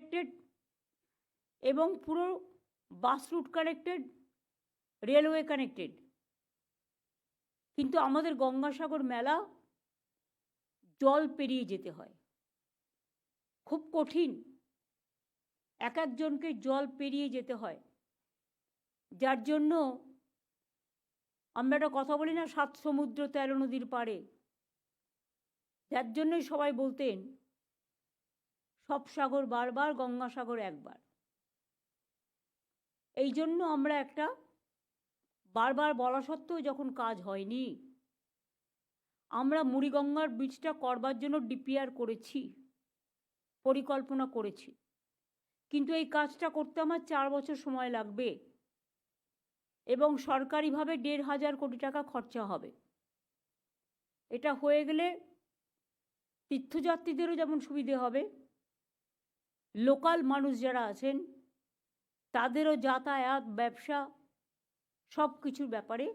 Connected এবং পুরো bus route connected, railway connected. কিন্তু আমাদের গঙ্গাসাগর মেলা জল পেরিয়ে যেতে হয়, খুব কঠিন। এক একজনকে জল পেরিয়ে যেতে হয়, যার জন্য আমরা একটা কথা বলি না, 7 সমুদ্র 13 নদীর পাড়ে। যার জন্যই সবাই বলতেন সব সাগর বারবার, গঙ্গাসাগর একবার। এই জন্য আমরা একটা বারবার বলা সত্ত্বেও যখন কাজ হয়নি, আমরা মুড়িগঙ্গার ব্রিজটা করবার জন্য ডিপিআর করেছি, পরিকল্পনা করেছি, কিন্তু এই কাজটা করতে আমার 4 বছর সময় লাগবে এবং সরকারিভাবে 1,500 কোটি টাকা খরচা হবে। এটা হয়ে গেলে তীর্থযাত্রীদেরও যেমন সুবিধে হবে, লোকাল মানুষ যারা আছেন তাদেরও যাতায়াত, ব্যবসা সব কিছুর ব্যাপারে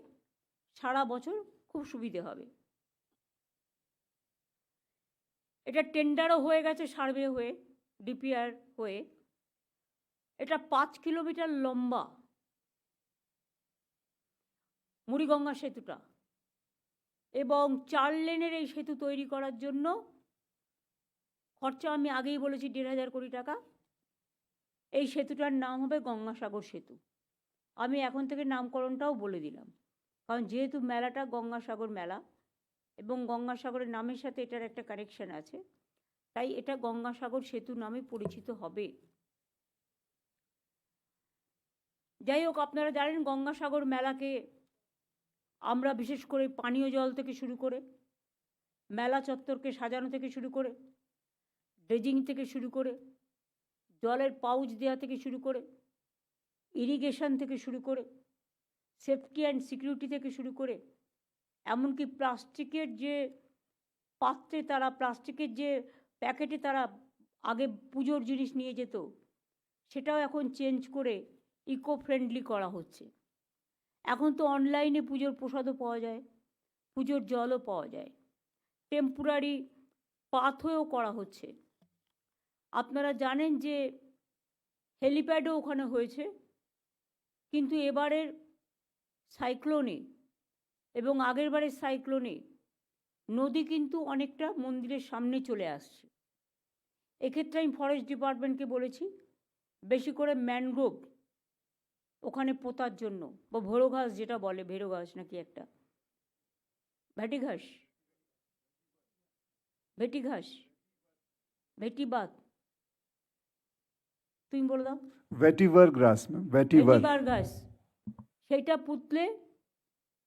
সারা বছর খুব সুবিধে হবে। এটা টেন্ডারও হয়ে গেছে, সার্ভে হয়ে, ডিপিআর হয়ে। এটা 5 কিলোমিটার লম্বা মুড়িগঙ্গা সেতুটা, এবং 4 লেনের এই সেতু তৈরি করার জন্য খরচা আমি আগেই বলেছি 1,500 কোটি টাকা। এই সেতুটার নাম হবে গঙ্গাসাগর সেতু। আমি এখন থেকে নামকরণটাও বলে দিলাম, কারণ যেহেতু মেলাটা গঙ্গাসাগর মেলা এবং গঙ্গাসাগরের নামের সাথে এটার একটা কানেকশন আছে, তাই এটা গঙ্গাসাগর সেতু নামে পরিচিত হবে। যাই হোক, আপনারা জানেন গঙ্গাসাগর মেলাকে আমরা বিশেষ করে পানীয় জল থেকে শুরু করে, মেলা চত্বরকে সাজানো থেকে শুরু করে, ড্রেজিং থেকে শুরু করে, জলের পাউচ দেওয়া থেকে শুরু করে, ইরিগেশন থেকে শুরু করে, সেফটি অ্যান্ড সিকিউরিটি থেকে শুরু করে, এমনকি প্লাস্টিকের যে পাত্রে তারা, প্লাস্টিকের যে প্যাকেটে তারা আগে পুজোর জিনিস নিয়ে যেত, সেটাও এখন চেঞ্জ করে ইকো ফ্রেন্ডলি করা হচ্ছে। এখন তো অনলাইনে পুজোর প্রসাদও পাওয়া যায়, পুজোর জলও পাওয়া যায়, টেম্পোরারি পাথওয়েও করা হচ্ছে। আপনারা জানেন যে হেলিপ্যাডও ওখানে হয়েছে, কিন্তু এবারের সাইক্লোনে এবং আগের বারের সাইক্লোনে নদী কিন্তু অনেকটা মন্দিরের সামনে চলে আসছে। এক্ষেত্রে আমি ফরেস্ট ডিপার্টমেন্টকে বলেছি বেশি করে ম্যানগ্রোভ ওখানে পোতার জন্য, বা ভেড়ো ঘাস যেটা বলে, ভেড়ো ঘাস নাকি একটা, ভেটি ঘাস, ভেটি ঘাস, ভেটিবাত, তুমি বলে দাও। वेटिवर ग्रास मैम, ভেটিভার ঘাস, সেইটা পুঁতলে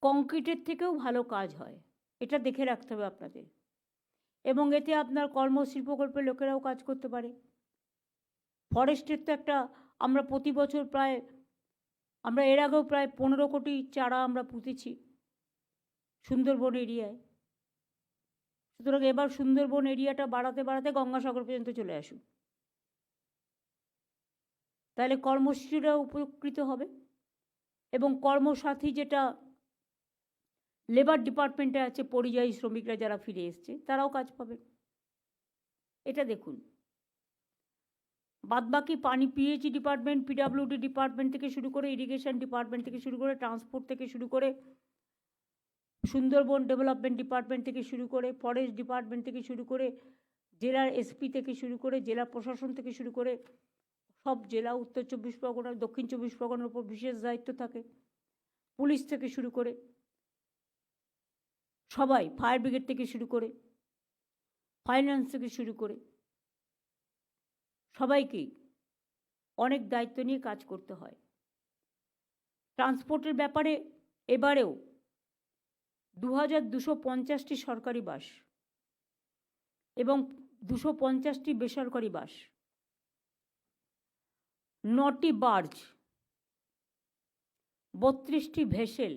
কংক্রিটের থেকেও ভালো কাজ হয়। এটা দেখে রাখতে হবে আপনাদের। এবং এতে আপনার কর্মশিল্প প্রকল্পের লোকেরাও কাজ করতে পারে। ফরেস্টের তো একটা, আমরা প্রতি বছর প্রায়, আমরা এর আগেও প্রায় 15 কোটি চারা আমরা পুঁতেছি সুন্দরবন এরিয়ায়। সুতরাং এবার সুন্দরবন এরিয়াটা বাড়াতে বাড়াতে গঙ্গাসাগর পর্যন্ত চলে আসুন, তাহলে কর্মসূচিরা উপকৃত হবে। এবং কর্মসাথী যেটা লেবার ডিপার্টমেন্টে আছে, পরিযায়ী শ্রমিকরা যারা ফিরে এসছে তারাও কাজ পাবে। এটা দেখুন, বাদবাকি পানি, পিএইচই ডিপার্টমেন্ট, পিডাব্লিউডি ডিপার্টমেন্ট থেকে শুরু করে, ইরিগেশন ডিপার্টমেন্ট থেকে শুরু করে, ট্রান্সপোর্ট থেকে শুরু করে, সুন্দরবন ডেভেলপমেন্ট ডিপার্টমেন্ট থেকে শুরু করে, ফরেস্ট ডিপার্টমেন্ট থেকে শুরু করে, জেলার এসপি থেকে শুরু করে, জেলা প্রশাসন থেকে শুরু করে, সব জেলা, উত্তর 24 পরগনা, দক্ষিণ 24 পরগনার উপর বিশেষ দায়িত্ব থাকে, পুলিশ থেকে শুরু করে সবাই, ফায়ার ব্রিগেড থেকে শুরু করে, ফাইন্যান্স থেকে শুরু করে, সবাইকেই অনেক দায়িত্ব নিয়ে কাজ করতে হয়। ট্রান্সপোর্টের ব্যাপারে এবারেও 2250টি সরকারি বাস এবং 250টি বেসরকারি বাস, 9টি বার্জ, 32টি ভেসেল,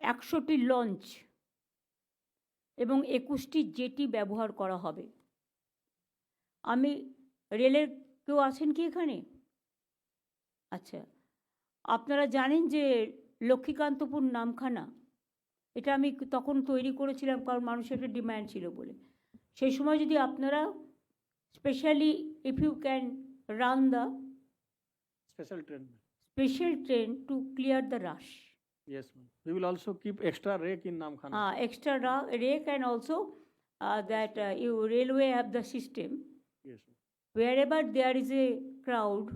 100টি লঞ্চ এবং 21টি জেটি ব্যবহার করা হবে। আমি রেলের, কেউ আছেন কি এখানে? আচ্ছা, আপনারা জানেন যে লক্ষ্মীকান্তপুর নামখানা, এটা আমি তখন তৈরি করেছিলাম কারণ মানুষের একটা ডিম্যান্ড ছিল বলে। সেই সময় যদি আপনারা especially if you can run the Special train. special train to clear the rush. Yes, ma'am. We will also keep extra rake in Namkhana. Extra rake, and also that you railway have the system. Yes, ma'am. Wherever there is a crowd,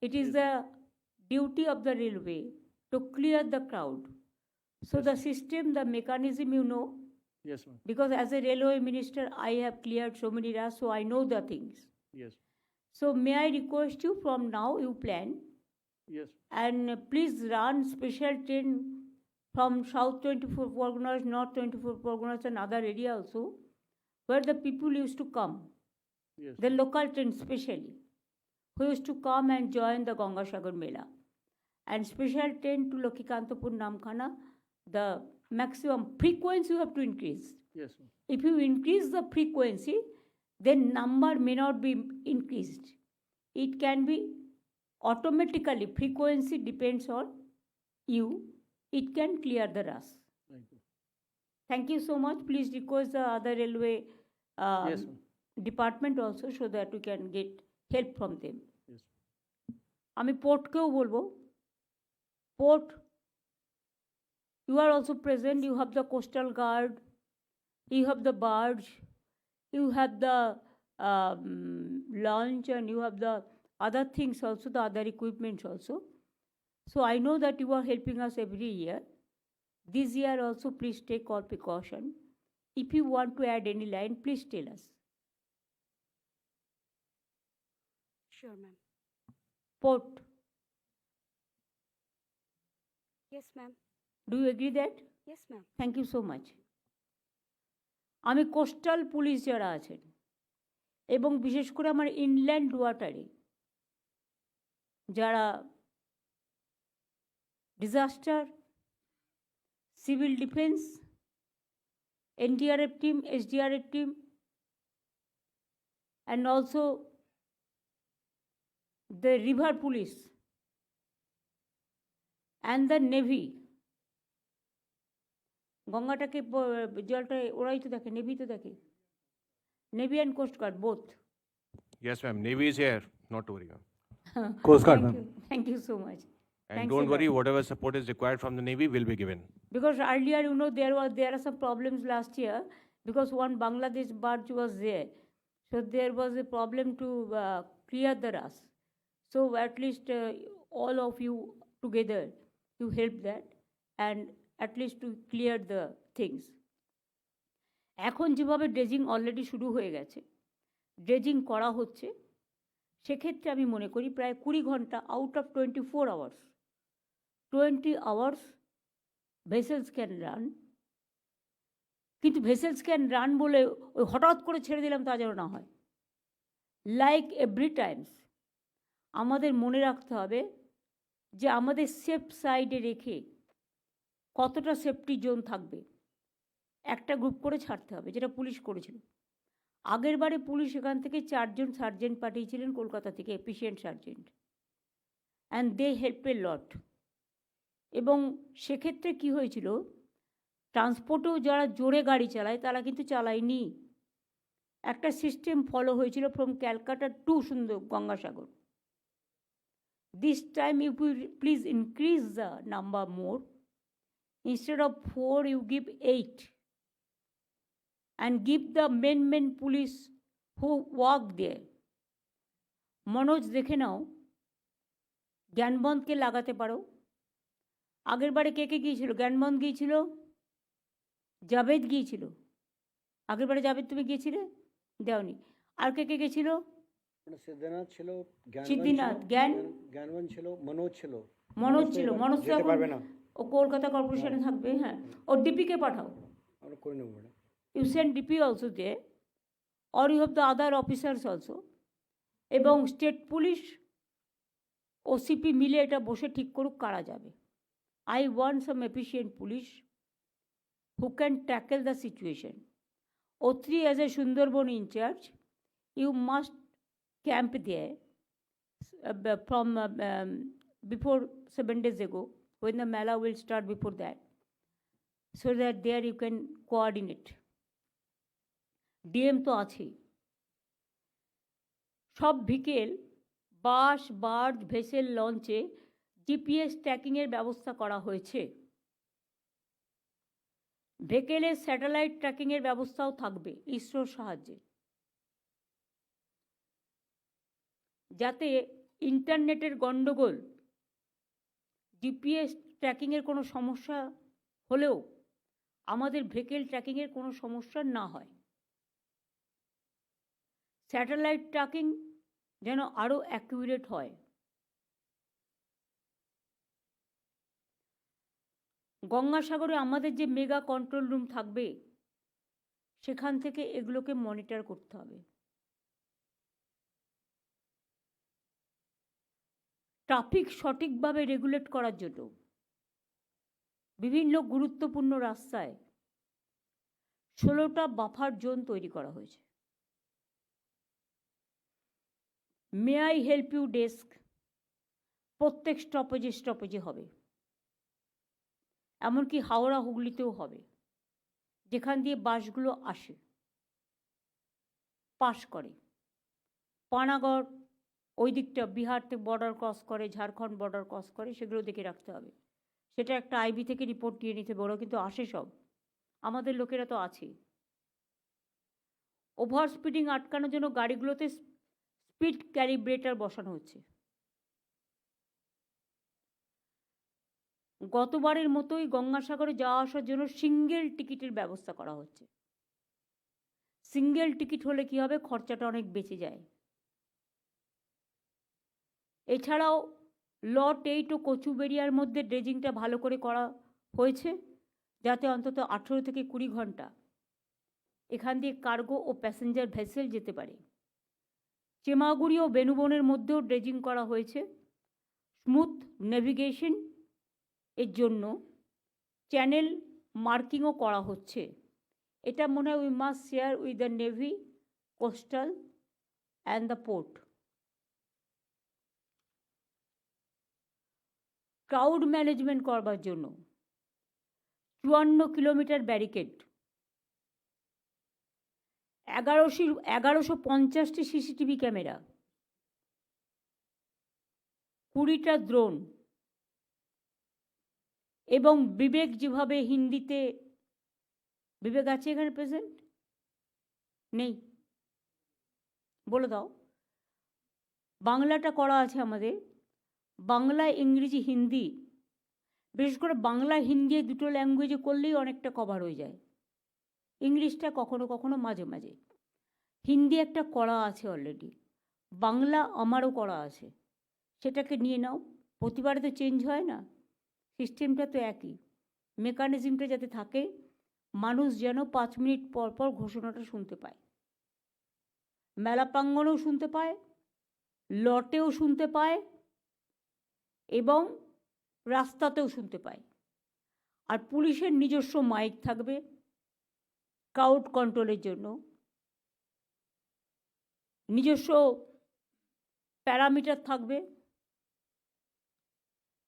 it is Yes. the duty of the railway to clear the crowd. So Yes. the system, the mechanism, you know, Yes, ma'am. because as a railway minister, I have cleared so many rush, so I know the things. Yes. So may I request you, from now you plan, Yes. and please run special train from South 24 Parganas, North 24 Parganas, and other area also, where the people used to come, Yes. the local train specially, who used to come and join the Gangasagar Mela. And special train to Lokikantapur Namkhana, the maximum frequency you have to increase. Yes, ma'am. If you increase the frequency, then number may not be increased. It can be automatically, frequency depends on you. It can clear the rush. Thank you. Thank you so much. Please request the other railway Yes, ma'am. department also, so that we can get help from them. Yes. আমি পোর্টকেও বলবো, port, you are also present, you have the coastal guard, you have the barge, you have the launch, and you have the other things also, the other equipments also. So I know that you are helping us every year. This year also, please take all precaution. If you want to add any line, please tell us. Sure, ma'am. Port, Yes, ma'am. do you agree that? Yes, ma'am. Thank you so much. আমি coastal police যারা আছেন, এবং বিশেষ করে আমার inland ওয়াটারে যারা disaster, civil defence, NDRF team, SDRF team, and also the river police and the navy, গঙ্গাটাকে জলটা ওরাই তো দেখে, নেভি তো দেখে, navy and coast guard both. Yes, ma'am. Navy is here. Not to worry, ma'am. Coast Guard, ma'am. Thank you so much. And Thanks don't a worry, lot. whatever support is required from the Navy will be given. Because earlier, you know, there are some problems last year, because one Bangladesh barge was there, so there was a problem to clear the rush. So at least all of you together, you help that, and at least to clear the things. এখন যেভাবে dredging already শুরু হয়ে গেছে, dredging করা হচ্ছে, সেক্ষেত্রে আমি মনে করি প্রায় 20 ঘন্টা out of 24 hours, 20 hours vessels can run. কিন্তু ভেসেলস ক্যান রান বলে ওই হঠাৎ করে ছেড়ে দিলাম তা যেন না হয়। লাইক এভরি টাইমস আমাদের মনে রাখতে হবে যে আমাদের সেফ সাইডে রেখে কতটা সেফটি জোন থাকবে, একটা গ্রুপ করে ছাড়তে হবে, যেটা পুলিশ করেছিল। আগের বারে পুলিশ এখান থেকে 4 জন সার্জেন্ট পাঠিয়েছিলেন কলকাতা থেকে, efficient sergeant, and they help a lot. এবং সেক্ষেত্রে কি হয়েছিল, ট্রান্সপোর্টেও যারা জোরে গাড়ি চালায় তারা কিন্তু চালায়নি, একটা সিস্টেম ফলো হয়েছিল from Calcutta to Gangasagar. This time you please increase the number more, instead of 4 you give 8, and give the main police who work there. Manoj দেখে নাও, জ্ঞানবন্ধকে লাগাতে পারো। আগের বারে কে কে গিয়েছিল? জ্ঞানবন্ধ গিয়েছিল, জাভেদ গিয়েছিল। আগের বারে জাভেদ তুমি গিয়েছিলে? দেওনি। আর কে কে গেছিল? সিদ্ধিনাথ ছিল, সিদ্ধিনাথ, জ্ঞানবন ছিল, মনোজ ছিল। মনোজ ছিল। মনোজ তো যেতে এখন পারবে না, ও কলকাতা কর্পোরেশনে থাকবে। হ্যাঁ, ও ডিপিকে পাঠাও। আমরা করে নেবো madam. You send DP also there, or you have the other officers also. এবং স্টেট পুলিশ, ওসিপি মিলে এটা বসে ঠিক করুক কারা যাবে। I want some efficient police who can tackle the situation. O3 as a Sundarban in charge, you must camp there from before 7 days ago, when the Mela will start before that, so that there you can coordinate. DM তো আছেই, সব ভিকেল, বাস, barge, vessel, লঞ্চে GPS ট্র্যাকিংয়ের ব্যবস্থা করা হয়েছে। ভেকেলের satellite ট্র্যাকিংয়ের ব্যবস্থাও থাকবে ইসরোর সাহায্যে, যাতে ইন্টারনেটের গণ্ডগোল, জিপিএস ট্র্যাকিংয়ের কোনো সমস্যা হলেও আমাদের ভেকেল ট্র্যাকিংয়ের কোনো সমস্যা না হয়। স্যাটেলাইট ট্র্যাকিং যেন আরও অ্যাকুরেট হয়। গঙ্গাসাগরে আমাদের যে মেগা কন্ট্রোল রুম থাকবে, সেখান থেকে এগুলোকে মনিটর করতে হবে। ট্রাফিক সঠিকভাবে রেগুলেট করার জন্য বিভিন্ন গুরুত্বপূর্ণ রাস্তায় 16টা বাফার জোন তৈরি করা হয়েছে। May I help you desk প্রত্যেক স্টপেজে হবে, এমনকি হাওড়া হুগলিতেও হবে, যেখান দিয়ে বাসগুলো আসে, পাস করে। পানাগড় ওই দিকটা বিহার থেকে বর্ডার ক্রস করে, ঝাড়খণ্ড বর্ডার ক্রস করে, সেগুলো দেখে রাখতে হবে। সেটা একটা আইবি থেকে রিপোর্ট নিয়ে নিতে বড়, কিন্তু আসে সব, আমাদের লোকেরা তো আছেই। ওভার স্পিডিং আটকানোর জন্য গাড়িগুলোতে স্পিড ক্যালিব্রেটার বসানো হচ্ছে। গতবারের মতোই গঙ্গাসাগরে যাওয়া আসার জন্য সিঙ্গেল টিকিটের ব্যবস্থা করা হচ্ছে। সিঙ্গেল টিকিট হলে কি হবে, খরচাটা অনেক বেঁচে যায়। এছাড়াও লট 8 ও কচুবেড়িয়ার মধ্যে ড্রেজিংটা ভালো করে করা হয়েছে, যাতে অন্তত 18 থেকে 20 ঘন্টা এখান দিয়ে কার্গো ও প্যাসেঞ্জার ভেসেল যেতে পারে। চেমাগুড়ি ও বেনুবনের মধ্যেও ড্রেজিং করা হয়েছে। স্মুথ নেভিগেশন এর জন্য চ্যানেল মার্কিংও করা হচ্ছে। এটা মনে হয় we must share with the navy, coastal and the port. Crowd management করবার জন্য 54 কিলোমিটার ব্যারিকেড, 1150টি সিসিটিভি ক্যামেরা, 20টা ড্রোন এবং বিবেক, যেভাবে হিন্দিতে, বিবেক আছে এখানে প্রেজেন্ট? নেই, বলে দাও। বাংলাটা করা আছে আমাদের, বাংলা, ইংরেজি, হিন্দি। বিশেষ করে বাংলা হিন্দি দুটো ল্যাঙ্গুয়েজে করলেই অনেকটা কভার হয়ে যায়। ইংলিশটা কখনো কখনো মাঝে মাঝে। হিন্দি একটা করা আছে অলরেডি, বাংলা আমারও করা আছে, সেটাকে নিয়ে নাও। প্রতিবারে তো চেঞ্জ হয় না, সিস্টেমটা তো একই। মেকানিজমটা যাতে থাকে, মানুষ যেন 5 মিনিট পর পর ঘোষণাটা শুনতে পায়, মেলা প্রাঙ্গণেও শুনতে পায়, লটেও শুনতে পায় এবং রাস্তাতেও শুনতে পায়। আর পুলিশের নিজস্ব মাইক থাকবে ক্রাউড কন্ট্রোলের জন্য, নিজস্ব প্যারামিটার থাকবে।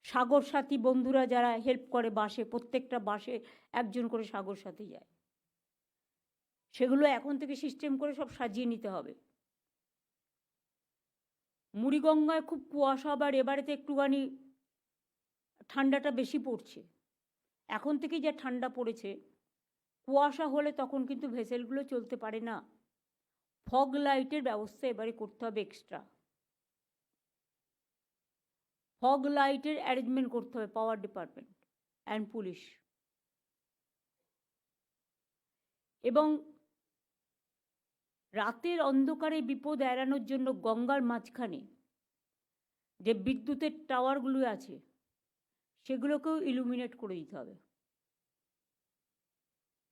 সাগর সাথী বন্ধুরা যারা হেল্প করে বাসে, প্রত্যেকটা বাসে একজন করে সাগর সাথী যায়, সেগুলো এখন থেকে সিস্টেম করে সব সাজিয়ে নিতে হবে। মুড়িগঙ্গায় খুব কুয়াশা, আবার এবারেতে একটুখানি ঠান্ডাটা বেশি পড়ছে। এখন থেকে যা ঠান্ডা পড়েছে, কুয়াশা হলে তখন কিন্তু ভেসেলগুলো চলতে পারে না। ফগ লাইটের ব্যবস্থা এবারে করতে হবে এক্সট্রা। ফগ লাইটের অ্যারেঞ্জমেন্ট করতে হবে পাওয়ার ডিপার্টমেন্ট অ্যান্ড পুলিশ। এবং রাতের অন্ধকারে বিপদ এড়ানোর জন্য গঙ্গার মাঝখানে যে বিদ্যুতের টাওয়ারগুলো আছে, সেগুলোকেও ইলুমিনেট করে দিতে হবে,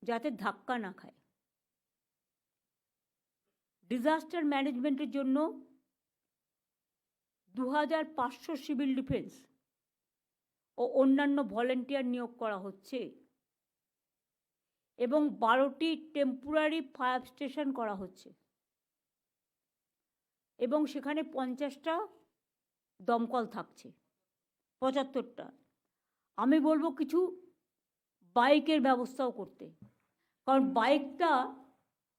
যাতে ধাক্কা না খায়। ডিজাস্টার ম্যানেজমেন্টের জন্য 2500 সিভিল ডিফেন্স ও অন্যান্য ভলেন্টিয়ার নিয়োগ করা হচ্ছে এবং 12টি টেম্পোরারি ফায়ার স্টেশন করা হচ্ছে এবং সেখানে 50টা দমকল থাকছে, 75টা। আমি বলবো কিছু বাইকের ব্যবস্থাও করতে, কারণ বাইকটা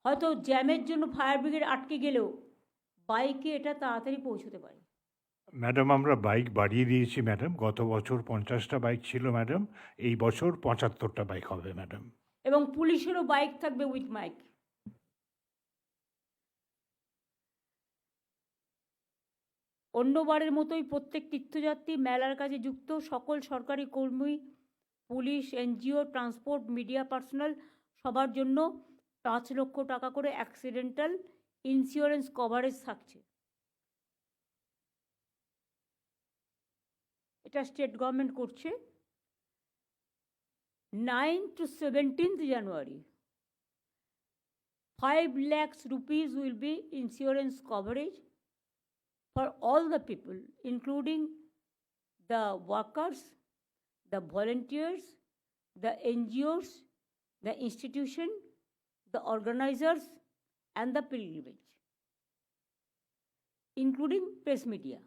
হয়তো জ্যামের জন্য ফায়ার ব্রিগেড আটকে গেলেও বাইকে এটা তাড়াতাড়ি পৌঁছতে পারে। ম্যাডাম আমরা বাইক বাড়িয়ে দিয়েছি ম্যাডাম, গত বছর 50টা বাইক ছিল ম্যাডাম, এই বছর 75টা বাইক হবে ম্যাডাম। এবং পুলিশেরও বাইক থাকবে উইথ মাইক। অন্যবারের মতোই প্রত্যেক তীর্থযাত্রী, মেলার কাজে যুক্ত সকল সরকারি কর্মী, police, NGO, transport, media personal সবার জন্য 5 লক্ষ টাকা করে অ্যাক্সিডেন্টাল ইন্স্যুরেন্স কভারেজ থাকছে। এটা স্টেট গভর্নমেন্ট করছে। 9 to 17th January, 5 lakhs rupees will be insurance coverage for all the people, including the workers, the volunteers, the NGOs, the institution, the organizers, and the pilgrimage, including press media.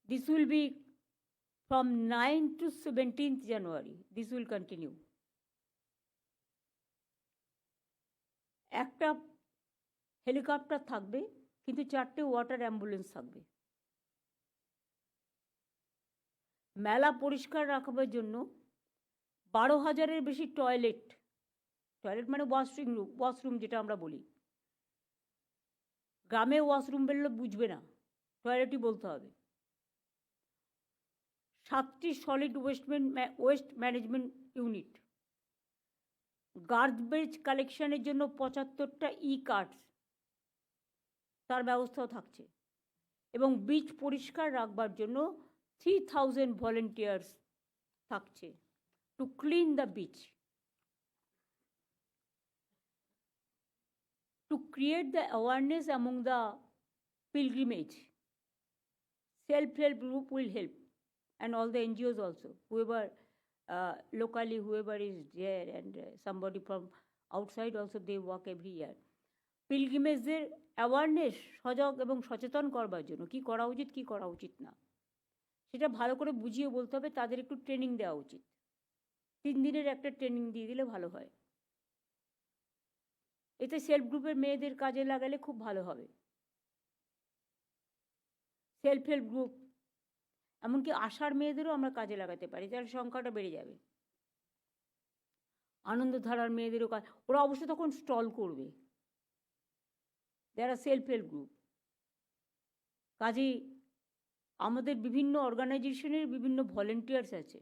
This will be from 9 to 17th January. This will continue. একটা helicopter থাকবে, কিন্তু 4টে water ambulance থাকবে। মেলা পরিষ্কার রাখবার জন্য 12,000-এর বেশি toilet মানে ওয়াশরুম যেটা আমরা বলি। গ্রামে ওয়াশরুম বললে বুঝবে না, টয়লেটই বলতে হবে। 7টি solid waste management unit, garbage কালেকশনের জন্য 75টা কার্টস, তার ব্যবস্থাও থাকছে। এবং বিচ পরিষ্কার রাখবার জন্য 3,000 ভলেন্টিয়ার্স থাকছে to clean the beach. To create the awareness among the pilgrimage, self-help group will help, and all the NGOs also, whoever locally, whoever is there, and somebody from outside also, they work every year. পিলগ্রিমেজদের awareness, সজাগ এবং সচেতন করবার জন্য কী করা উচিত, কী করা উচিত না, সেটা ভালো করে বুঝিয়ে বলতে হবে। তাদের একটু ট্রেনিং দেওয়া উচিত। 3 দিনের একটা ট্রেনিং দিয়ে দিলে ভালো হয়। এতে সেলফ গ্রুপের মেয়েদের কাজে লাগালে খুব ভালো হবে। সেলফ হেল্প গ্রুপ, এমনকি আশার মেয়েদেরও আমরা কাজে লাগাতে পারি, তাহলে সংখ্যাটা বেড়ে যাবে। আনন্দধারার মেয়েদেরও কাজ, ওরা অবশ্য তখন স্টল করবে। যারা সেলফ হেল্প গ্রুপ, কাজেই আমাদের বিভিন্ন অর্গানাইজেশনের বিভিন্ন ভলেন্টিয়ার্স আছে,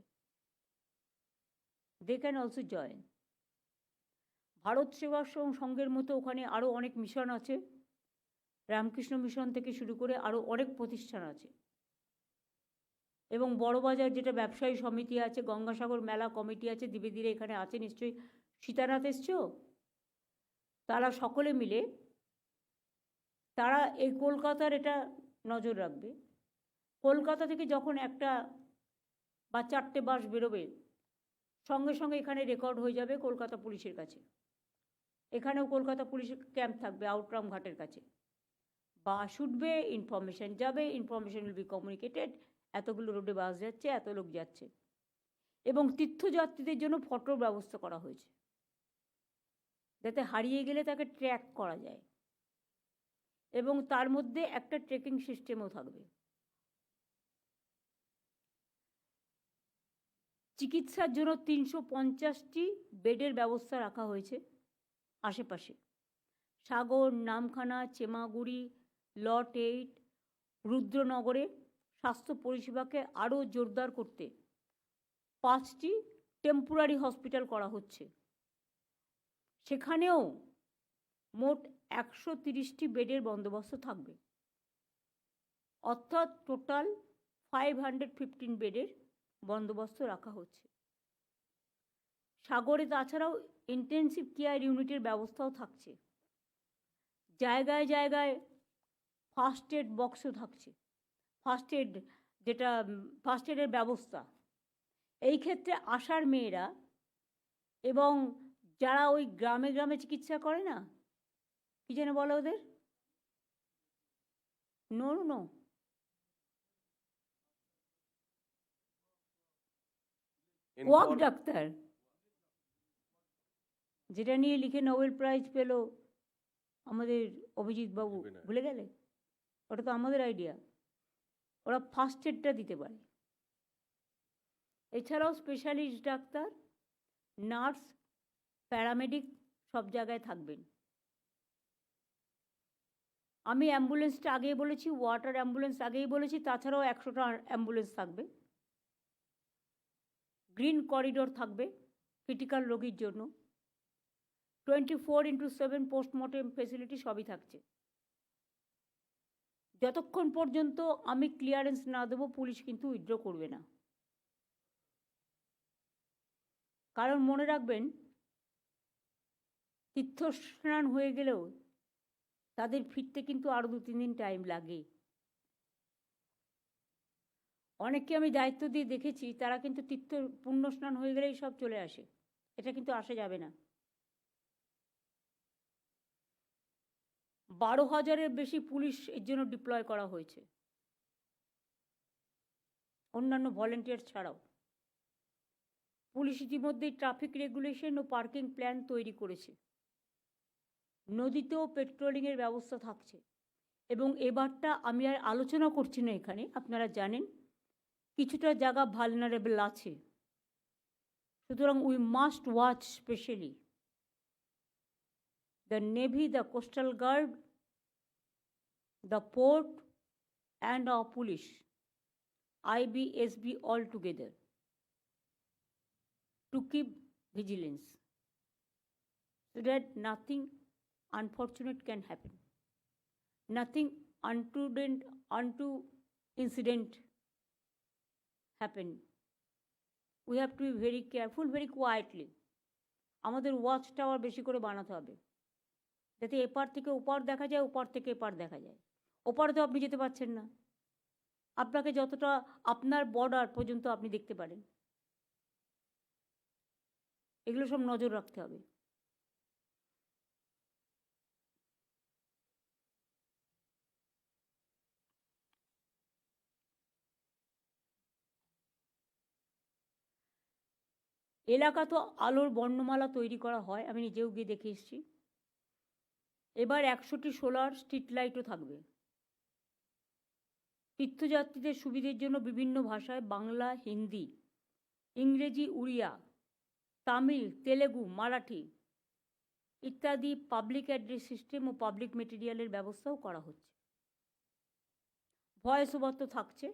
they can also join. Bharat Seva সংঘের মতো ওখানে আরও অনেক মিশন আছে, রামকৃষ্ণ মিশন থেকে শুরু করে আরও অনেক প্রতিষ্ঠান আছে। এবং বড়বাজার যেটা ব্যবসায়ী সমিতি আছে, গঙ্গাসাগর মেলা কমিটি আছে, ধীরে ধীরে এখানে আছে নিশ্চয়ই। সীতানাথ এসছো? তারা সকলে মিলে তারা এই কলকাতার এটা নজর রাখবে। কলকাতা থেকে যখন একটা বা 4টে বাস বেরোবে, সঙ্গে সঙ্গে এখানে রেকর্ড হয়ে যাবে কলকাতা পুলিশের কাছে। এখানেও কলকাতা পুলিশের ক্যাম্প থাকবে আউটরাম ঘাটের কাছে। বাস উঠবে, ইনফরমেশন যাবে, ইনফরমেশন উইল বি কমিউনিকেটেড, এতগুলো রোডে বাস যাচ্ছে, এত লোক যাচ্ছে। এবং তীর্থযাত্রীদের জন্য ফটোর ব্যবস্থা করা হয়েছে, যাতে হারিয়ে গেলে তাকে ট্র্যাক করা যায়। এবং তার মধ্যে একটা ট্রেকিং সিস্টেমও থাকবে। চিকিৎসার জন্য 350টি বেডের ব্যবস্থা রাখা হয়েছে আশেপাশে। সাগর, নামখানা, চেমাগুড়ি, লট 8, রুদ্রনগরে স্বাস্থ্য পরিষেবাকে আরও জোরদার করতে 5টি টেম্পোরারি হসপিটাল করা হচ্ছে। সেখানেও মোট 130টি বেডের বন্দোবস্ত থাকবে, অর্থাৎ টোটাল 515 বেডের বন্দোবস্ত রাখা হচ্ছে। সাগরে তাছাড়াও ইন্টেন্সিভ কেয়ার ইউনিটের ব্যবস্থাও থাকছে। জায়গায় জায়গায় ফার্স্ট এড বক্সও থাকছে, ফার্স্ট এডের ব্যবস্থা। এই ক্ষেত্রে আশার মেয়েরা এবং যারা ওই গ্রামে গ্রামে চিকিৎসা করে না, কি যেন বলে ওদের, নো ওয়াক ডাক্তার, যেটা নিয়ে লিখে নোবেল প্রাইজ পেল আমাদের অভিজিৎ বাবু ভুলে গেলে? ওটা তো আমাদের আইডিয়া। ওরা ফার্স্ট এডটা দিতে পারে। এছাড়াও স্পেশালিস্ট ডাক্তার, নার্স, প্যারামেডিক সব জায়গায় থাকবেন। আমি অ্যাম্বুলেন্সটা আগেই বলেছি, ওয়াটার অ্যাম্বুলেন্স আগেই বলেছি, তাছাড়াও 100টা অ্যাম্বুলেন্স থাকবে। গ্রিন করিডোর থাকবে ক্রিটিক্যাল রোগীর জন্য। 24x7 পোস্টমর্টেম ফেসিলিটি সবই থাকছে। যতক্ষণ পর্যন্ত আমি ক্লিয়ারেন্স না দেবো, পুলিশ কিন্তু উইথড্র করবে না। কারণ মনে রাখবেন, তীর্থস্নান হয়ে গেলেও তাদের ফিরতে কিন্তু আরও 2-3 দিন টাইম লাগে। অনেককে আমি দায়িত্ব দিয়ে দেখেছি, তারা কিন্তু তীর্থ পুণ্যস্নান হয়ে গেলেই সব চলে আসে। এটা কিন্তু আসা যাবে না। 12,000-এর বেশি পুলিশ এর জন্য ডিপ্লয় করা হয়েছে, অন্যান্য ভলেন্টিয়ার ছাড়াও। পুলিশ ইতিমধ্যেই ট্রাফিক রেগুলেশন ও পার্কিং প্ল্যান তৈরি করেছে। নদীতেও পেট্রোলিংয়ের ব্যবস্থা থাকছে। এবং এবারটা আমি আর আলোচনা করছি না এখানে, আপনারা জানেন কিছুটা জায়গা ভালনারেবল আছে। সুতরাং we must watch specially the Navy, the Coastal Guard, the port and our police, IBSB all together, to keep vigilance so that nothing unfortunate can happen. Nothing unto incident happen. We have to be very careful, very quietly. আমাদের watch tower বেশি করে বানাতে হবে, যাতে এপার থেকে ওপার দেখা যায়, ওপার থেকে এপার দেখা যায়। ওপারে তো আপনি যেতে পারছেন না, আপনাকে যতটা আপনার বর্ডার পর্যন্ত আপনি দেখতে পারেন। এগুলো সব নজর রাখতে হবে। এলাকা তো আলোর বর্ণমালা তৈরি করা হয়, আমি নিজেও গিয়ে দেখে এসেছি। এবার 100টি সোলার স্ট্রিট লাইটও থাকবে। তীর্থযাত্রীদের সুবিধের জন্য বিভিন্ন ভাষায় বাংলা, হিন্দি, ইংরেজি, উড়িয়া, তামিল, তেলেগু, মারাঠি ইত্যাদি পাবলিক অ্যাড্রেস সিস্টেম ও পাবলিক মেটেরিয়ালের ব্যবস্থাও করা হচ্ছে। ভয়েস ওভার তো থাকছে,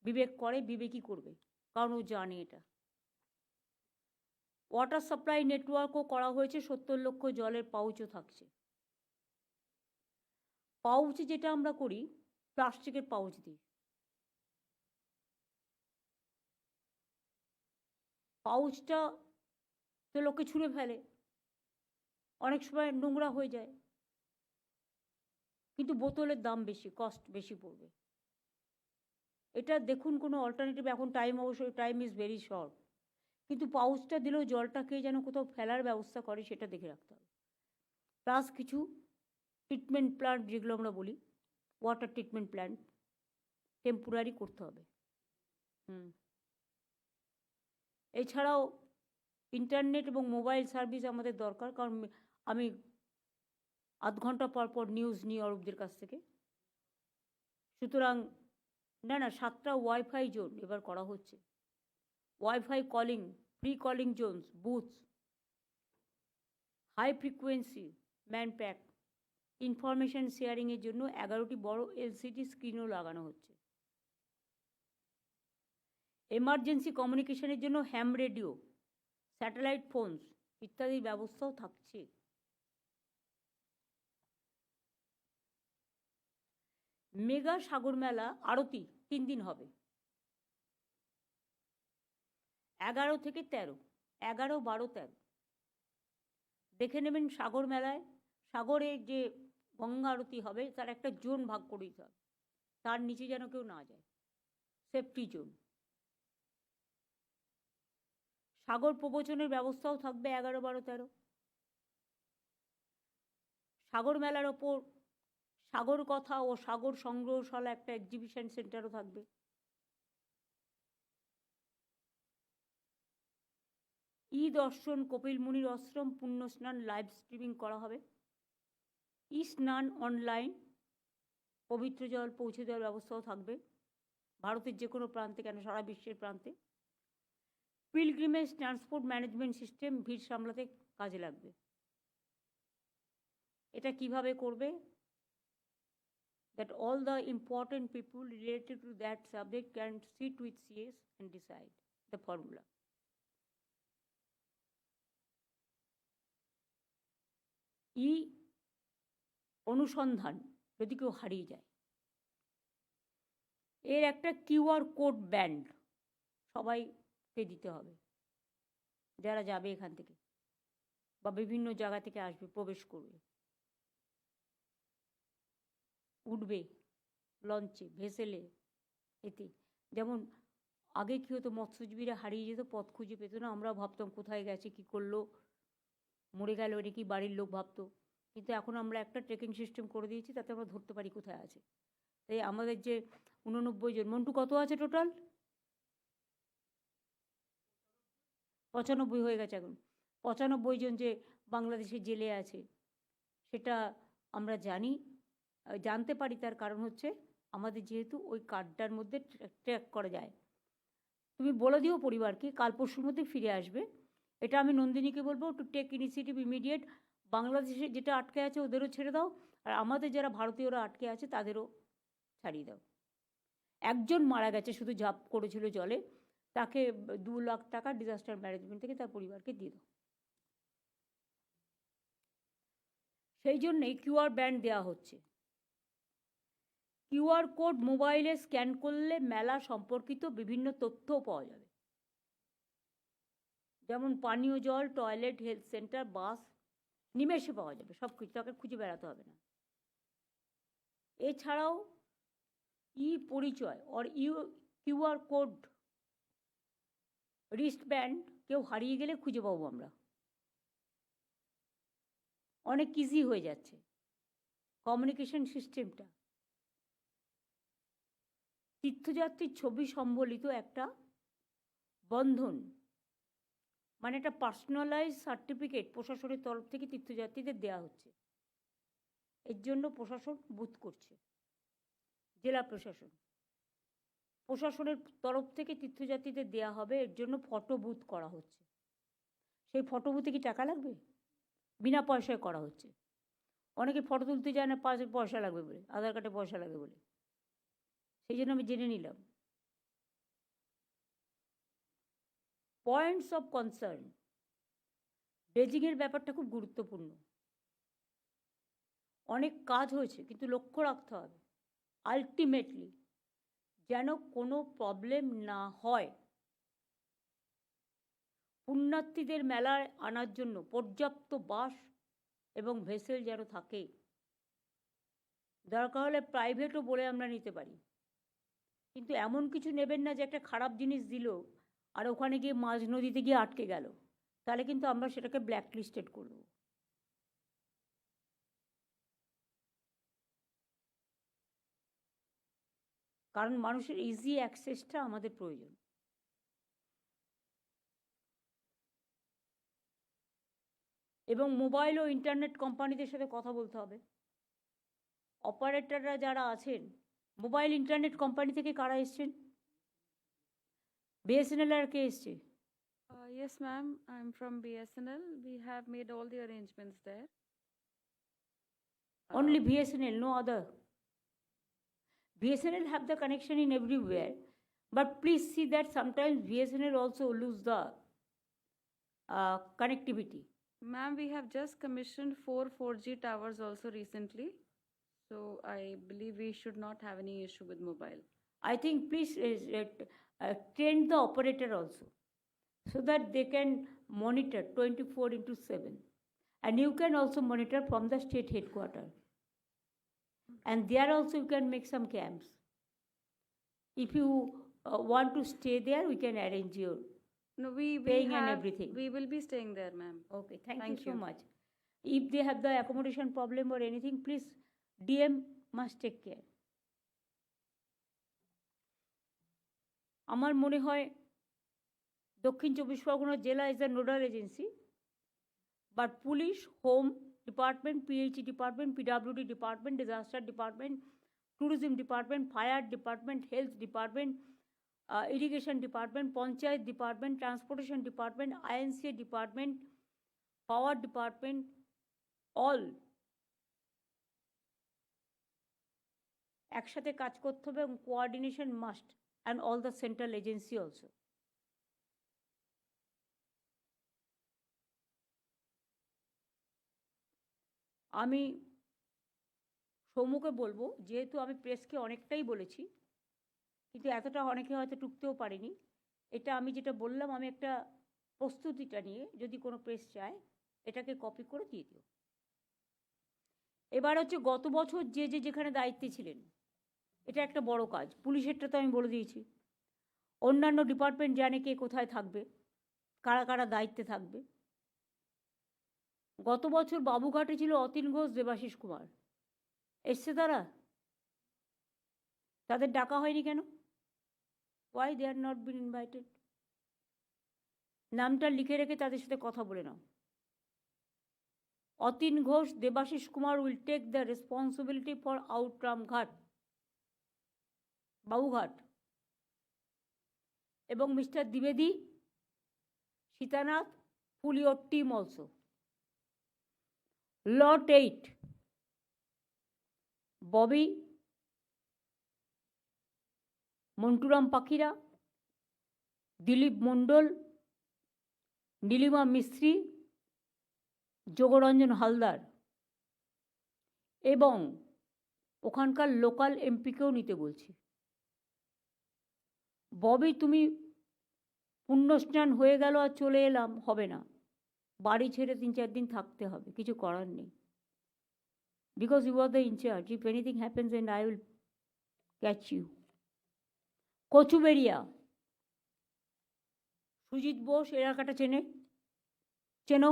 বিবেক করে, বিবেকই করবে, কারণ ও জানে এটা। ওয়াটার সাপ্লাই নেটওয়ার্কও করা হয়েছে, 70 লক্ষ জলের পাউচও থাকছে। পাউচ যেটা আমরা করি প্লাস্টিকের পাউচ দিয়ে, পাউচটা তো লোকে ছুঁড়ে ফেলে, অনেক সময় নোংরা হয়ে যায়, কিন্তু বোতলের দাম বেশি, কস্ট বেশি পড়বে। এটা দেখুন কোনো অল্টারনেটিভ, এখন অবশ্যই টাইম ইজ ভেরি শর্ট, কিন্তু পাউচটা দিলেও জলটাকে যেন কোথাও ফেলার ব্যবস্থা করে সেটা দেখে রাখতে হবে। প্লাস কিছু ট্রিটমেন্ট প্ল্যান্ট, যেগুলো আমরা বলি ওয়াটার ট্রিটমেন্ট প্ল্যান্ট, টেম্পোরারি করতে হবে। এছাড়াও ইন্টারনেট এবং মোবাইল সার্ভিস আমাদের দরকার, কারণ আমি আধ ঘন্টা পর পর নিউজ নিই অরূপদের কাছ থেকে। সুতরাং না 7টা ওয়াইফাই জোন এবার করা হচ্ছে। Wifi calling, free calling zones, booths, high frequency man pack, information শেয়ারিংয়ের জন্য 11টি বড় এলসিডি স্ক্রিনও লাগানো হচ্ছে। এমার্জেন্সি কমিউনিকেশনের জন্য হ্যাম রেডিও, স্যাটেলাইট ফোনস ইত্যাদির ব্যবস্থাও থাকছে। মেগা সাগর মেলা আরতি 3 দিন হবে, 11 থেকে 13, 11, 12, 13। দেখে নেবেন সাগর মেলায়, সাগরে যে গঙ্গা আরতি হবে তার একটা জোন ভাগ করে দিতে হবে, তার নিচে যেন কেউ না যায়, সেফটি জোন। সাগর প্রবচনের ব্যবস্থাও থাকবে 11, 12, 13। সাগর মেলার ওপর সাগর কথা ও সাগর সংগ্রহশালা একটা এক্সিবিশন সেন্টারও থাকবে। ই দর্শন কপিল মুনির আশ্রম পুণ্যস্নান লাইভ স্ট্রিমিং করা হবে। ই স্নান অনলাইন পবিত্র জল পৌঁছে দেওয়ার ব্যবস্থাও থাকবে ভারতের যে কোনো প্রান্তে, কেন সারা বিশ্বের প্রান্তে। পিলগ্রিমেজ ট্রান্সপোর্ট ম্যানেজমেন্ট সিস্টেম ভিড় সামলাতে কাজে লাগবে। এটা কিভাবে করবে? That all the important people related to that subject can sit with CS and decide the formula. ই অনুসন্ধান যদি কেউ হারিয়ে যায়, এর একটা কিউআর কোড ব্যান্ড সবাইকে দিতে হবে, যারা যাবে এখান থেকে বা বিভিন্ন জায়গা থেকে আসবে, প্রবেশ করবে, উঠবে লঞ্চে, ভেসেলে, এতে। যেমন আগে কী হতো, মৎস্যজীবীরা হারিয়ে যেত, পথ খুঁজে পেত না, আমরা ভাবতাম কোথায় গেছে, কি করলো, মরে গেল এটা কি বাড়ির লোক ভাবতো। কিন্তু এখন আমরা একটা ট্রেকিং সিস্টেম করে দিয়েছি, তাতে আমরা ধরতে পারি কোথায় আছে। তাই আমাদের যে 89 জন, মন্টু কত আছে টোটাল? 95 হয়ে গেছে এখন। 95 জন যে বাংলাদেশে জেলে আছে, সেটা আমরা জানতে পারি। তার কারণ হচ্ছে আমাদের যেহেতু ওই কার্ডটার মধ্যে ট্র্যাক করা যায়। তুমি বলে দিও পরিবারকে কাল পরশুর মধ্যে ফিরে আসবে। এটা আমি নন্দিনীকে বলবো, টু টেক ইনিশিয়েটিভ ইমিডিয়েট। বাংলাদেশে যেটা আটকে আছে ওদেরও ছেড়ে দাও, আর আমাদের যারা ভারতীয়রা আটকে আছে তাদেরও ছাড়িয়ে দাও। একজন মারা গেছে, শুধু ঝাঁপ করেছিল জলে, তাকে 2 লাখ টাকা ডিজাস্টার ম্যানেজমেন্ট থেকে তার পরিবারকে দিয়ে দাও। সেই জন্যেই কিউআর ব্যান্ড দেওয়া হচ্ছে। কিউআর কোড মোবাইলে স্ক্যান করলে মেলা সম্পর্কিত বিভিন্ন তথ্যও পাওয়া যাবে, যেমন পানীয় জল, টয়লেট, হেলথ সেন্টার, বাস, নিমেষে পাওয়া যাবে সব কিছু, তাকে খুঁজে বেড়াতে হবে না। এছাড়াও e Parichay or QR code wrist band কেউ হারিয়ে গেলে খুঁজে পাবো আমরা, অনেক ইজি হয়ে যাচ্ছে কমিউনিকেশন সিস্টেমটা। তীর্থযাত্রীর ছবি সম্বলিত একটা বন্ধন, মানে একটা পার্সোনালাইজ সার্টিফিকেট প্রশাসনের তরফ থেকে তীর্থযাত্রীদের দেওয়া হচ্ছে। এর জন্য প্রশাসন বুথ করছে, জেলা প্রশাসনের তরফ থেকে তীর্থযাত্রীদের দেওয়া হবে। এর জন্য ফটো বুথ করা হচ্ছে। সেই ফটো বুথে কি টাকা লাগবে? বিনা পয়সায় করা হচ্ছে। অনেকে ফটো তুলতে যায় না, পয়সা লাগবে বলে, আধার কার্ডে পয়সা লাগবে বলে। সেই জন্য আমি জেনে নিলাম। পয়েন্টস অফ কনসার্ন, ড্রেজিংয়ের ব্যাপারটা খুব গুরুত্বপূর্ণ। অনেক কাজ হয়েছে, কিন্তু লক্ষ্য রাখতে হবে আলটিমেটলি যেন কোনো প্রবলেম না হয়। পুণ্যার্থীদের মেলায় আনার জন্য পর্যাপ্ত বাস এবং ভেসেল যেন থাকে। দরকার হলে প্রাইভেটও বলে আমরা নিতে পারি, কিন্তু এমন কিছু নেবেন না যে একটা খারাপ জিনিস দিল আর ওখানে গিয়ে মাঝ নদীতে গিয়ে আটকে গেল, তাহলে কিন্তু আমরা সেটাকে ব্ল্যাকলিস্টেড করে দেবো। কারণ মানুষের ইজি অ্যাক্সেসটা আমাদের প্রয়োজন। এবং মোবাইল ও ইন্টারনেট কোম্পানিদের সাথে কথা বলতে হবে। অপারেটররা যারা আছেন, মোবাইল ইন্টারনেট কোম্পানি থেকে কারা এসছেন? বিএসএনএল আর কে এসছে? Yes, ma'am. I'm from BSNL. We have made all the arrangements there. Only BSNL, no other. BSNL have the connection in everywhere, but please see that sometimes BSNL also lose the connectivity. Ma'am, we have just commissioned 4 4G towers also recently. So I believe we should not have any issue with mobile. I think please train the operator also, so that they can monitor 24/7. And you can also monitor from the state headquarters. And there also you can make some camps. If you want to stay there, we can arrange your No, paying and everything. We will be staying there, ma'am. Okay, thank Thank you so you. much. If they have the accommodation problem or anything, please DM must take care. আমার মনে হয় দক্ষিণ চব্বিশ পরগনা জেলা is the nodal agency, but police, home, department, PH department, PWD department, disaster department, tourism department, fire department, health department, irrigation department, panchayat department, transportation department, INCA department, power department, all একসাথে কাজ করতে হবে এবং coordination must and all the central agency also. আমি সৌম্যকে বলবো, যেহেতু আমি প্রেসকে অনেকটাই বলেছি, কিন্তু এতটা অনেকে হয়তো টুকতেও পারিনি, এটা আমি যেটা বললাম, আমি একটা প্রস্তুতিটা নিয়ে যদি কোনো প্রেস চায় এটাকে কপি করে দিয়ে দিও। এবার হচ্ছে গত বছর যে যেখানে দায়িত্বে ছিলেন, এটা একটা বড় কাজ। পুলিশেরটা তো আমি বলে দিয়েছি, অন্যান্য ডিপার্টমেন্ট জানে কে কোথায় থাকবে, কারা কারা দায়িত্বে থাকবে। গত বছর বাবুঘাটে ছিল অতীন ঘোষ, দেবাশিস কুমার, এসছে তারা? তাদের ডাকা হয়নি কেন? Why they are not been invited? নামটা লিখে রেখে তাদের সাথে কথা বলে নাও। Atin Ghosh, Debashis Kumar will take the responsibility for Outram Ghat, Babughat, এবং মিস্টার দ্বিবেদী, Sitanath, full your team also. Lot 8, Bobby, Monturam Pakhira, Dilip মণ্ডল, নীলিমা মিস্ত্রি, যোগরঞ্জন হালদার এবং ওখানকার লোকাল এমপিকেও নিতে বলছি। ববি, তুমি পুণ্যস্নান হয়ে গেল আর চলে এলাম, হবে না, বাড়ি ছেড়ে 3-4 দিন থাকতে হবে, কিছু করার নেই। Because you are the in-charge, if anything happens and I will catch you. Kachuberia, Sujit Bose এলাকাটা চেনো?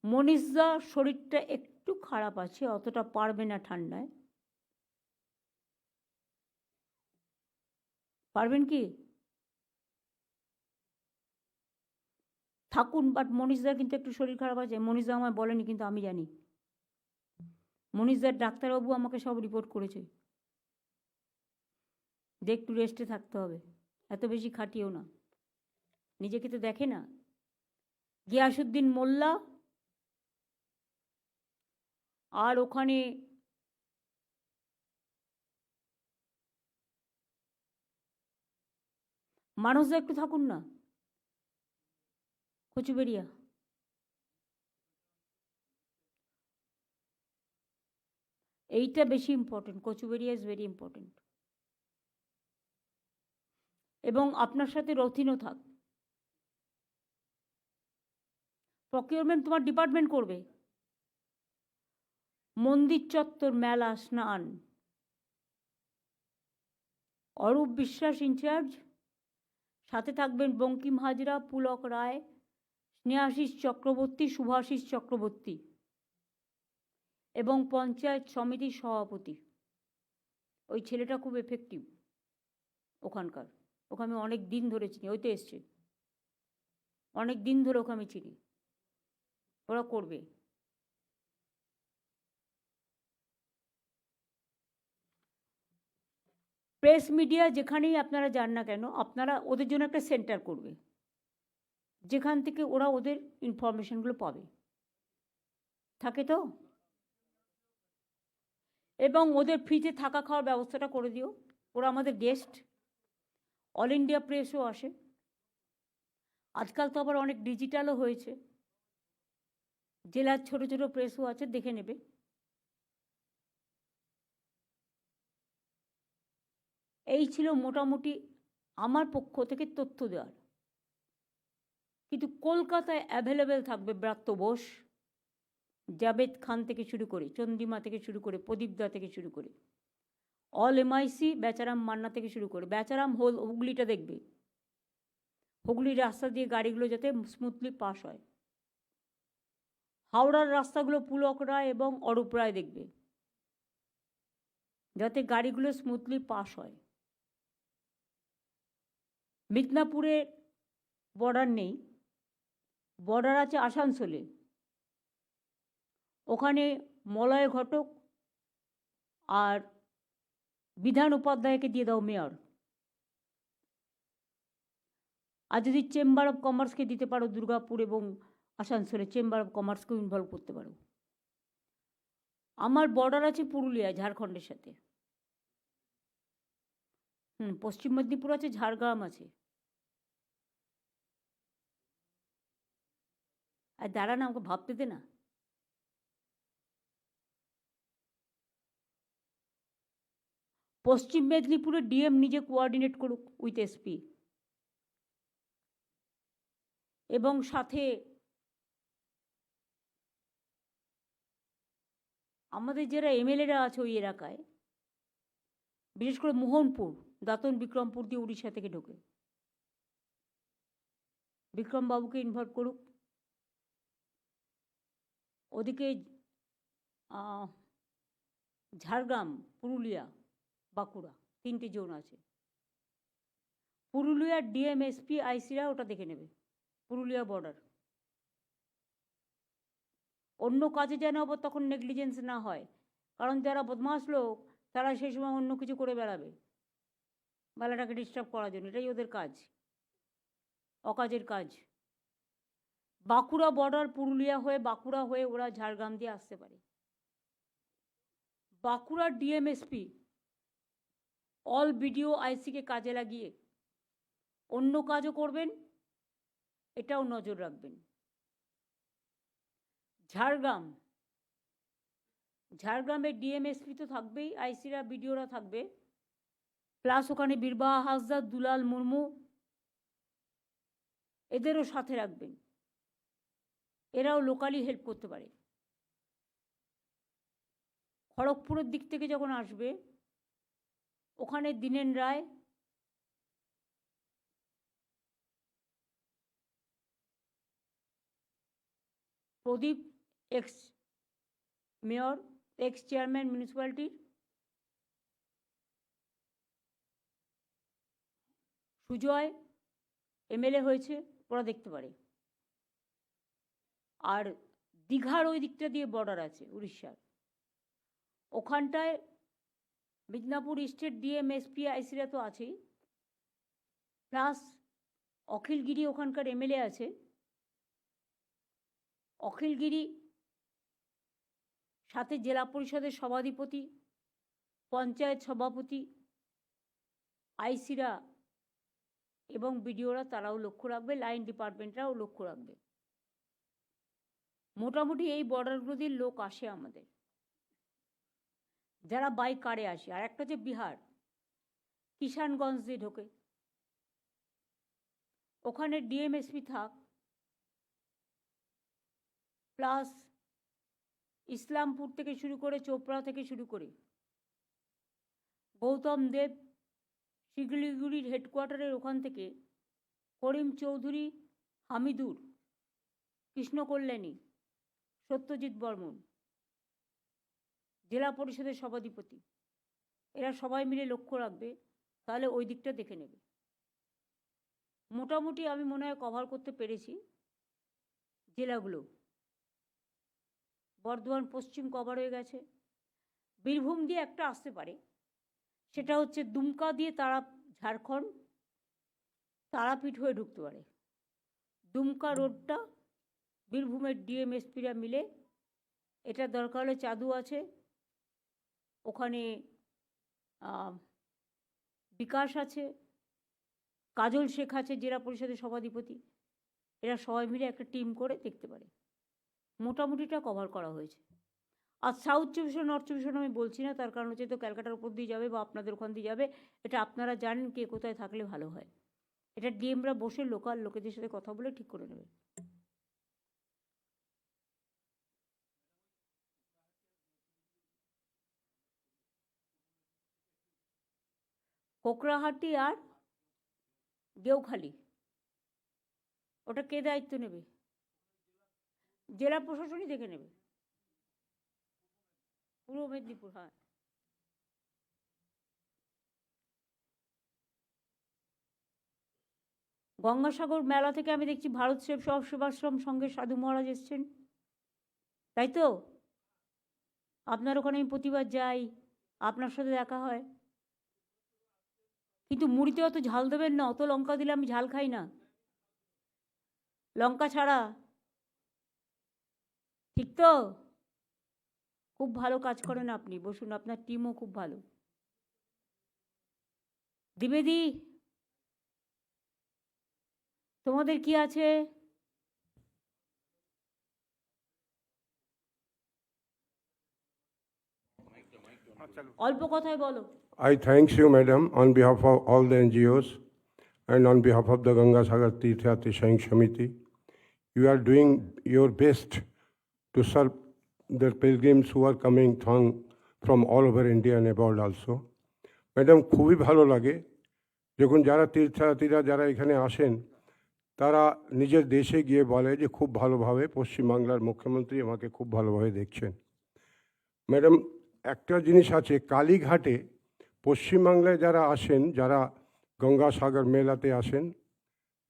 মনীষদা শরীরটা একটু খারাপ আছে, অতটা পারবে না ঠান্ডায়। পারবেন কি? থাকুন, বাট মনীষদার কিন্তু একটু শরীর খারাপ আছে। মনীষদা আমায় বলেনি, কিন্তু আমি জানি। মনীষদার ডাক্তারবাবু আমাকে সব রিপোর্ট করেছে যে একটু রেস্টে থাকতে হবে, এত বেশি খাটিও না, নিজেকে তো দেখে না। গিয়াসুদ্দিন মোল্লা, আর ওখানে মানুষদা একটু থাকুন না, কচুবেরিয়া। এইটা বেশি important, Kachuberia is very important. এবং আপনার সাথে রথিনও থাক। প্রকিউরমেন্ট তোমার ডিপার্টমেন্ট করবে। মন্দির চত্বর, মেলা, স্নান, অরূপ বিশ্বাস ইনচার্জ, সাথে থাকবেন বঙ্কিম হাজরা, পুলক রায়, স্নেহাশিস চক্রবর্তী, শুভাশিস চক্রবর্তী এবং পঞ্চায়েত সমিতির সভাপতি। ওই ছেলেটা খুব এফেক্টিভ ওখানকার, ওকে আমি অনেক দিন ধরে চিনি, ওই তো এসছে, অনেক দিন ধরে ওকে আমি চিনি, ওরা করবে। প্রেস মিডিয়া যেখানেই আপনারা যান না কেন, আপনারা ওদের জন্য একটা সেন্টার করবে, যেখান থেকে ওরা ওদের ইনফরমেশনগুলো পাবে, থাকে তো? এবং ওদের ফ্রিতে থাকা খাওয়ার ব্যবস্থাটা করে দিও। ওরা আমাদের গেস্ট, অল ইন্ডিয়া প্রেসও আসে, আজকাল তো আবার অনেক ডিজিটালও হয়েছে, জেলার ছোট ছোট প্রেসও আছে, দেখে নেবে। এই ছিল মোটামুটি আমার পক্ষ থেকে তথ্য দেওয়ার। কিন্তু কলকাতায় অ্যাভেলেবেল থাকবে ব্রাত্য বোস, জাবেদ খান থেকে শুরু করে, চন্দ্রিমা থেকে শুরু করে, প্রদীপদা থেকে শুরু করে, অল এমআইসি, বেচারাম মান্না থেকে শুরু করে। বেচারাম হুগলিটা দেখবে, হুগলির রাস্তা দিয়ে গাড়িগুলো যাতে স্মুথলি পাস হয়। হাওড়ার রাস্তাগুলো পুলক রায় এবং অরূপ রায় দেখবে, যাতে গাড়িগুলো স্মুথলি পাস হয়। মিদনাপুরে বর্ডার নেই, বর্ডার আছে আসানসোলে, ওখানে মলয় ঘটক আর বিধান উপাধ্যায়কে দিয়ে দাও মেয়র। আর যদি চেম্বার অফ কমার্সকে দিতে পারো দুর্গাপুর এবং আসানসোলে, চেম্বার অফ কমার্সকেও ইনভলভ করতে পারো। আমার বর্ডার আছে পুরুলিয়া ঝাড়খণ্ডের সাথে, পশ্চিম মেদিনীপুর আছে, ঝাড়গ্রাম আছে। আর দাঁড়া না, আমাকে ভাবতে দে না। পশ্চিম মেদিনীপুরে ডিএম নিজে কোঅর্ডিনেট করুক উইথ এসপি, এবং সাথে আমাদের যারা এমএলএরা আছে ওই এলাকায়, বিশেষ করে মোহনপুর, দাঁতন বিক্রমপুর দিয়ে উড়িষ্যা থেকে ঢোকে, বিক্রমবাবুকে ইনভলভ করুক। ওদিকে ঝাড়গ্রাম, পুরুলিয়া, বাঁকুড়া, 3টে জোন আছে। পুরুলিয়ার ডিএম এসপি আইসিরা ওটা দেখে নেবে, পুরুলিয়া বর্ডার। অন্য কাজে যেন আবার তখন নেগলিজেন্স না হয়, কারণ যারা বদমাস লোক তারা সেই সময় অন্য কিছু করে বেড়াবে বেলাটাকে ডিস্টার্ব করার জন্য, এটাই ওদের কাজ, অকাজের কাজ। বাঁকুড়া বর্ডার, পুরুলিয়া হয়ে বাঁকুড়া হয়ে ওরা ঝাড়গ্রাম দিয়ে আসতে পারে। বাঁকুড়ার ডিএমএসপি অল বিডিও আইসিকে কাজে লাগিয়ে অন্য কাজও করবেন, এটাও নজর রাখবেন। ঝাড়গ্রামের ডিএমএসপি তো থাকবেই, আইসিরা বিডিওরা থাকবে, প্লাস ওখানে বীরবাহা হাসদা, দুলাল মুর্মু, এদেরও সাথে রাখবেন, এরাও লোকালি হেল্প করতে পারে। খড়গপুরের দিক থেকে যখন আসবে, ওখানে Dinen Roy, Pradip ex mayor, ex chairman মিউনিসিপ্যালিটির, সুজয় এমএলএ হয়েছে, ওরা দেখতে পারে। আর দীঘার ওই দিকটা দিয়ে বর্ডার আছে উড়িষ্যার, ওখানটায় মিদনাপুর স্টেট ডিএম এসপি আইসিরা তো আছেই, প্লাস অখিলগিরি ওখানকার এমএলএ আছে। অখিলগিরি সাথে জেলা পরিষদের সভাধিপতি, পঞ্চায়েত সভাপতি, আইসিরা এবং বিডিওরা তারাও লক্ষ্য রাখবে, লাইন ডিপার্টমেন্টরাও লক্ষ্য রাখবে। মোটামুটি এই বর্ডারগুলো দিয়ে লোক আসে আমাদের, যারা বাই কারে আসে। আর একটা হচ্ছে বিহার, কিষানগঞ্জ দিয়ে ঢোকে, ওখানে ডিএমএসপি থাক, প্লাস ইসলামপুর থেকে শুরু করে, চোপড়া থেকে শুরু করে, গৌতম দেব, শিলিগুড়ির হেডকোয়ার্টারের ওখান থেকে করিম চৌধুরী, হামিদুর, কৃষ্ণ কল্যাণী, সত্যজিৎ বর্মন, জেলা পরিষদের সভাধিপতি, এরা সবাই মিলে লক্ষ্য রাখবে, তাহলে ওই দিকটা দেখে নেবে। মোটামুটি আমি মনে হয় কভার করতে পেরেছি জেলাগুলো। বর্ধমান পশ্চিম কভার হয়ে গেছে। বীরভূম দিয়ে একটা আসতে পারে, সেটা হচ্ছে দুমকা দিয়ে ঝাড়খণ্ড তারাপীঠ হয়ে ঢুকতে পারে। দুমকা রোডটা বীরভূমের ডিএমএসপিরা মিলে, এটা দরকার হলে চাঁদু আছে, ওখানে বিকাশ আছে, কাজল শেখ আছে জেলা পরিষদের সভাধিপতি, এরা সবাই মিলে একটা টিম করে দেখতে পারে। মোটামুটিটা কভার করা হয়েছে। আর সাউথ চব্বিশ পরগনা, নর্থ চব্বিশ পরগনা আমি বলছি না, তার কারণ হচ্ছে তো ক্যালকাটার উপর দিয়ে যাবে বা আপনাদের ওখান দিয়ে যাবে, এটা আপনারা জানেন কে কোথায় থাকলে ভালো হয়। এটা ডিএমরা বসে লোকাল লোকেদের সাথে কথা বলে ঠিক করে নেবে। কোকরাহাটি আর দেওখালি, ওটা কে দায়িত্ব নেবে? জেলা প্রশাসনই দেখে নেবে। পূর্ব মেদিনীপুর, হ্যাঁ। গঙ্গাসাগর মেলা থেকে আমি দেখছি ভারত সেবাশ্রম সঙ্গে সাধু মহারাজ এসছেন, তাই তো? আপনার ওখানে আমি প্রতিবার যাই, আপনার সাথে দেখা হয়, কিন্তু মুড়িতে অত ঝাল দেবেন না, অত লঙ্কা দিলে আমি ঝাল খাই না, লঙ্কা ছাড়া, ঠিক তো? খুব ভালো কাজ করেন আপনি, বসুন, আপনার টিমও খুব ভালো। দ্বিবেদী, তোমাদের কি আছে? অল্প কথায় বলো। I thank you, madam, on behalf of all the NGOs and on behalf of the Ganga Sagar Tirthyatri Sangh Samiti. You are doing your best to serve the pilgrims who are coming from all over India and abroad also. Madam, খুবই ভালো লাগে যখন যারা তীর্থযাত্রীরা যারা এখানে আসেন তারা নিজের দেশে গিয়ে বলে যে খুব ভালোভাবে পশ্চিমবাংলার মুখ্যমন্ত্রী আমাকে খুব ভালোভাবে দেখছেন। ম্যাডাম, একটা জিনিস আছে, কালীঘাটে পশ্চিমবাংলায় যারা আসেন, যারা গঙ্গাসাগর মেলাতে আসেন,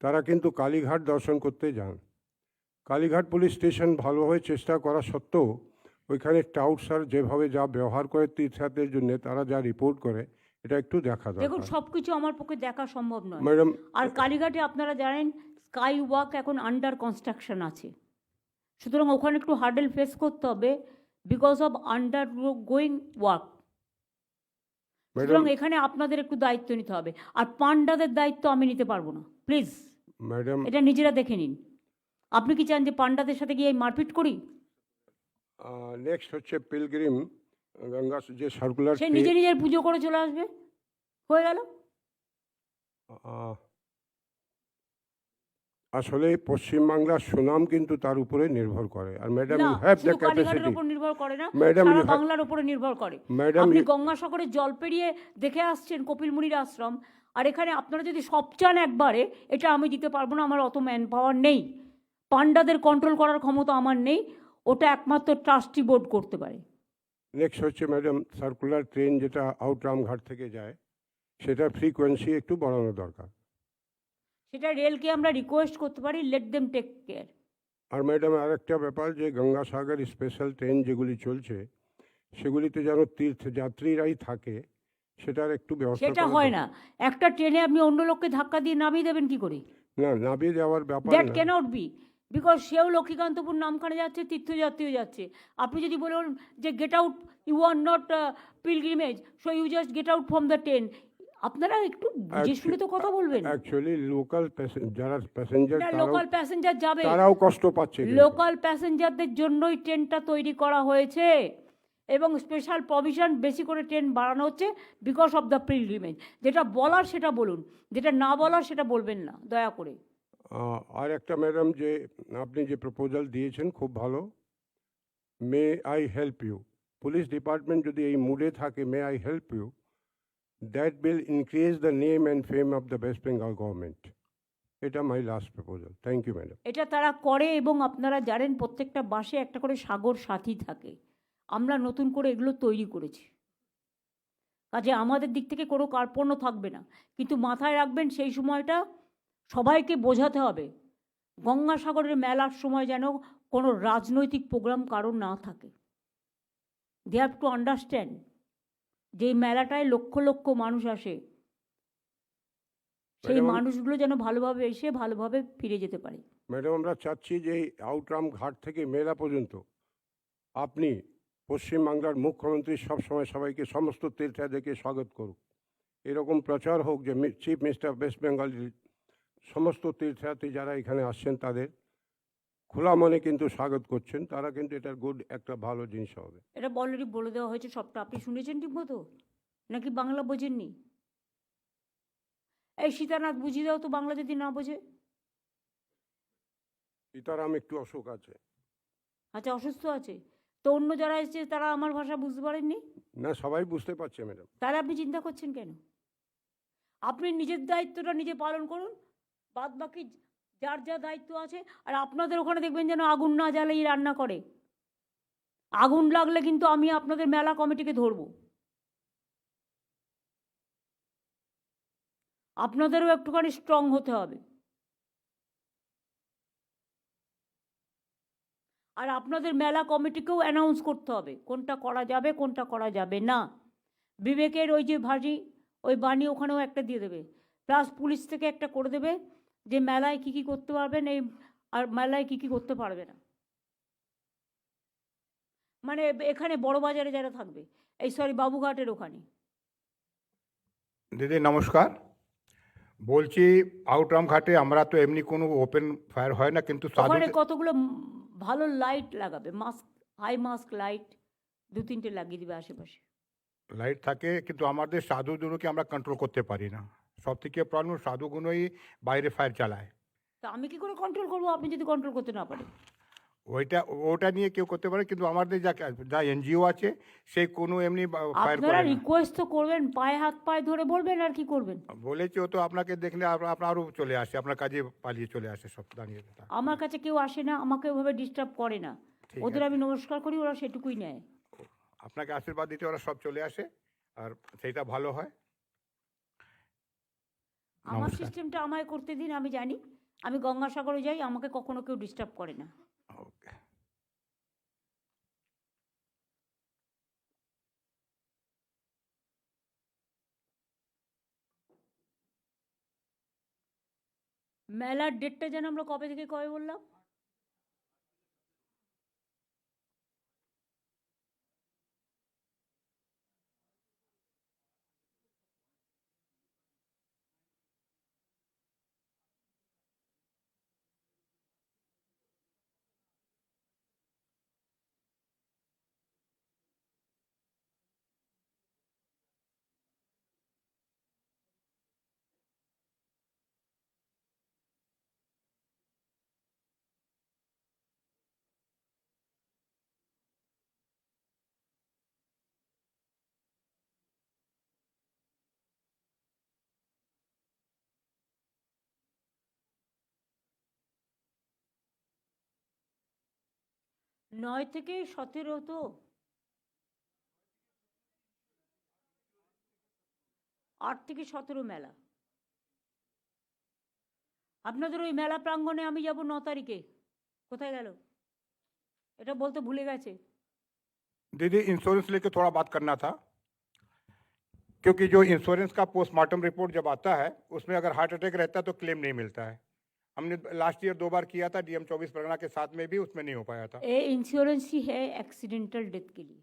তারা কিন্তু কালীঘাট দর্শন করতে যান। কালীঘাট পুলিশ স্টেশন ভালোভাবে চেষ্টা করা সত্ত্বেও ওইখানে টাউটসার যেভাবে যা ব্যবহার করে তীর্থযাত্রীদের জন্য, তারা যা রিপোর্ট করে, এটা একটু দেখা দেখুন, দরকার। সব কিছু আমার পক্ষে দেখা সম্ভব নয়। ম্যাডাম, আর কালীঘাটে আপনারা জানেন স্কাই ওয়াক এখন আন্ডার কনস্ট্রাকশন আছে, সুতরাং ওখানে একটু হার্ডেল ফেস করতে হবে because of under going work. সুতরাং এখানে আপনাদের একটু দায়িত্ব নিতে হবে, আর পান্ডাদের দায়িত্ব আমি নিতে পারবো না, প্লিজ। ম্যাডাম, এটা নিজেরা দেখে নিন। আপনি কি চান যে পান্ডাদের সাথে গিয়ে মারপিট করি? নেক্সট হচ্ছে পিলগ্রিম গঙ্গা যে সার্কুলার, সে নিজে নিজের পুজো করে চলে আসবে, হয়ে গেল। আসলে পশ্চিমবাংলার সুনাম কিন্তু তার উপরে নির্ভর করে। আর ম্যাডাম, না, ইউ হ্যাভ দ্য শুধু কালীঘাটের ক্যাপাসিটি। উপর নির্ভর করে না, ম্যাডাম, সারা you have- বাংলার উপরে নির্ভর করে। ম্যাডাম, আপনি you- গঙ্গাসাগরের জল পেরিয়ে দেখে আসছেন কপিলমুনির আশ্রম, আর এখানে আপনারা যদি সব চান একবারে, এটা আমি দিতে পারবো না, আমার অত ম্যান পাওয়ার নেই, পান্ডাদের কন্ট্রোল করার ক্ষমতা আমার নেই, ওটা একমাত্র ট্রাস্টি বোর্ড করতে পারে। নেক্সট হচ্ছে ম্যাডাম, সার্কুলার ট্রেন যেটা আউটরামঘাট থেকে যায়, সেটা ফ্রিকোয়েন্সি একটু বাড়ানো দরকার। সেটা রেলকে আমরা রিকোয়েস্ট করতে পারি, লেট দেম টেক কেয়ার। আর ম্যাডাম, আরেকটা ব্যাপার, যে গঙ্গাসাগর স্পেশাল ট্রেন যেগুলি চলছে, সেগুলিতে যেন তীর্থযাত্রীরাই থাকে, সেটার একটু ব্যবস্থা সেটা করা হয় দরকার। না, একটা ট্রেনে আপনি অন্য লোককে ধাক্কা দিয়ে নামিয়ে দেবেন কি করে? না, নামিয়ে যাওয়ার ব্যাপার দ্যাট না। ক্যানট বি, বিকজ সেও লক্ষ্মীকান্তপুর নামখানে যাচ্ছে, তীর্থযাত্রীও যাচ্ছে। আপনি যদি বলুন যে get out, you are not pilgrimage, so you just get out from the train, আপনারা একটু বুঝে শুনে তো কথা বলবেন। অ্যাকচুয়ালি লোকাল যারা প্যাসেঞ্জার, না, লোকাল প্যাসেঞ্জার যাবে, তারাও কষ্ট পাচ্ছে কিন্তু। লোকাল প্যাসেঞ্জারদের জন্যই ট্রেনটা তৈরি করা হয়েছে, এবং স্পেশাল প্রভিশন বেশি করে ট্রেন বাড়ানো হচ্ছে বিকজ অফ দ্য পিলগ্রিমেজ। যেটা বলার সেটা বলুন, যেটা না বলার সেটা বলবেন না দয়া করে। আর একটা ম্যাডাম, যে আপনি যে প্রপোজাল দিয়েছেন খুব ভালো। May I help you, police department যদি এই মুডে থাকে, may I help you, that will increase the name and fame of the West Bengal government. এটা my last proposal. Thank you madam. এটা তারা করে, এবং আপনারা জানেন প্রত্যেকটা বাসে একটা করে সাগর সাথী থাকে, আমরা নতুন করে এগুলো তৈরি করেছি, কাজে আমাদের দিক থেকে কোনো কার্পণ্য থাকবে না। কিন্তু মাথায় রাখবেন, সেই সময়টা সবাইকে বোঝাতে হবে, গঙ্গাসাগরের মেলার সময় যেন কোনো রাজনৈতিক প্রোগ্রাম কারণ না থাকে। দে হ্যাভ টু আন্ডারস্ট্যান্ড যে এই মেলাটায় লক্ষ লক্ষ মানুষ আসে, সেই ম্যাডাম, মানুষগুলো যেন ভালোভাবে এসে ভালোভাবে ফিরে যেতে পারে। ম্যাডাম, আমরা চাচ্ছি যে এই আউটরাম ঘাট থেকে মেলা পর্যন্ত আপনি পশ্চিমবাংলার মুখ্যমন্ত্রী সবসময় সবাইকে, সমস্ত তীর্থযাত্রীকে স্বাগত করুক, এরকম প্রচার হোক যে চিফ মিনিস্টার ওয়েস্ট বেঙ্গল সমস্ত তীর্থযাত্রী যারা এখানে আসছেন তাদের খোলা মনে কিন্তু স্বাগত করছেন, তারা কিন্তু এটার গুড একটা ভালো জিনিস হবে। এটা অলরেডি বলে দেওয়া হয়েছে সবটা, আপনি শুনেছেন ঠিক মতো নাকি বাংলা বোঝেননি? এই সীতানাথ বুঝিয়ে দাও তো বাংলা যদি না বোঝে। সীতারাম একটু অসুখ আছে। আচ্ছা, অসুস্থ আছে তো অন্য যারা এসেছে তারা আমার ভাষা বুঝতে পারেননি? না, সবাই বুঝতে পারছে ম্যাডাম। তাহলে আপনি চিন্তা করছেন কেন? আপনি নিজের দায়িত্বটা নিজে পালন করুন, বাদ বাকি যার যা দায়িত্ব আছে। আর আপনাদের ওখানে দেখবেন যেন আগুন না জ্বালেই রান্না করে, আগুন লাগলে কিন্তু আমি আপনাদের মেলা কমিটিকে ধরবো। আপনাদেরও একটুখানি স্ট্রং হতে হবে। আর আপনাদের মেলা কমিটিকেও অ্যানাউন্স করতে হবে কোনটা করা যাবে কোনটা করা যাবে না। বিবেকের ওই যে ভাজি ওই বাণী ওখানেও একটা দিয়ে দেবে, প্লাস পুলিশ থেকে একটা করে দেবে যে মেলায় কী কী করতে পারবেন এই আর মেলায় কী কী করতে পারবে না। মানে এখানে বড় বাজারে যারা থাকবে, এই সরি বাবুঘাটের ওখানে। দিদি নমস্কার, বলছি আউটরাম ঘাটে আমরা তো এমনি কোনো ওপেন ফায়ার হয় না, কিন্তু ওখানে সাধু কতগুলো ভালো লাইট লাগাবে, মাস্ক হাই মাস্ক লাইট 2-3টে লাগিয়ে দিবে আশেপাশে। লাইট থাকে, কিন্তু আমাদের সাধুগুলোকে আমরা কন্ট্রোল করতে পারি না। সব থেকে প্রবলেম সাধুগুলোই বাইরে ফায়ার চালায়। তা আমি কি করে কন্ট্রোল করবো আপনি যদি কন্ট্রোল করতে না পারেন? ওটা নিয়ে কেউ করতে পারে, কিন্তু আমাদের যা এনজিও আছে সেই কোনো এমনি ফায়ার আপনারা করে না। রিকোয়েস্ট তো করবেন, পায়ে হাত পায়ে ধরে বলবেন, আর কি করবেন? বলেছি, ও তো আপনাকে দেখলে আপনারও চলে আসে, আপনার কাজে পালিয়ে চলে আসে সব দাঁড়িয়ে। আমার কাছে কেউ আসে না, আমাকে ওভাবে ডিস্টার্ব করে না। ঠিক ওদের আছে। আমি নমস্কার করি, ওরা সেটুকুই নেয়। আপনাকে আশীর্বাদ দিতে ওরা সব চলে আসে, আর সেইটা ভালো হয়। আমার নমস্কার। সিস্টেমটা আমায় করতে দিন, আমি জানি। আমি গঙ্গাসাগরে যাই, আমাকে কখনো কেউ ডিস্টার্ব করে না। ওকে। মেলার ডেটটা যেন আমরা কবে থেকে কবে বললাম? নয় থেকে 17 তো। 8 থেকে 17 মেলা। আপনাদের ওই মেলা প্রাঙ্গণে আমি যাব 9 তারিখে। কোথায় গেল? এটা বলতে ভুলে গেছে। दीदी इंश्योरेंस लेके थोड़ा बात करना था, क्योंकि जो इंश्योरेंस का पोस्टमार्टम रिपोर्ट जब आता है उसमें अगर हार्ट अटैक रहता है तो क्लेम नहीं मिलता है। हमने लास्ट ईयर 2 बार किया था डीएम 24 परगना के साथ में भी, उसमें नहीं हो पाया था। ये इंश्योरेंस ही है एक्सीडेंटल डेथ के लिए।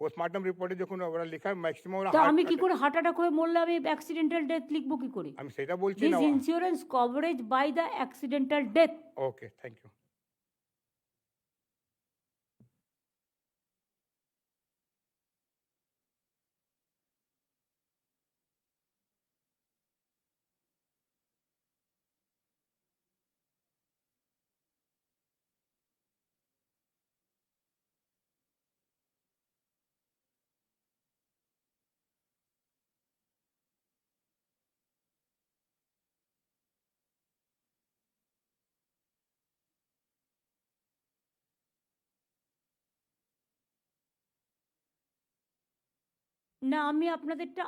पोस्टमार्टम रिपोर्टे যখন ওরা লিখা ম্যাক্সিমাম ওরা তা আমি কি করে হার্ট অ্যাটাক হয়ে মরলে আমি অ্যাক্সিডেন্টাল ডেথ লিখবো কি করে? আমি সেটা বলছি দিস না। Insurance coverage by the accidental death. Okay, thank you. না আমি আপনাদেরটা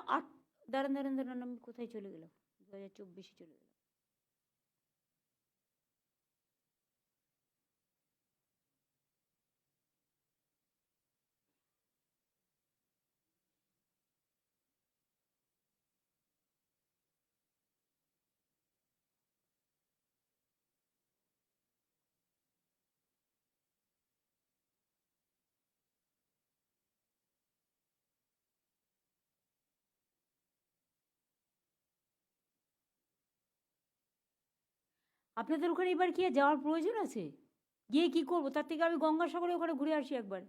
দাঁড়ান দাঁড়ান দাঁড়ান, আমি কোথায় চলে গেলাম? 2024 চলে গেলাম। আপনাদের ওখানে এবার কি আর যাওয়ার প্রয়োজন আছে? গিয়ে কি করবো? তার থেকে আমি গঙ্গাসাগরে ওখানে ঘুরে আসি একবার।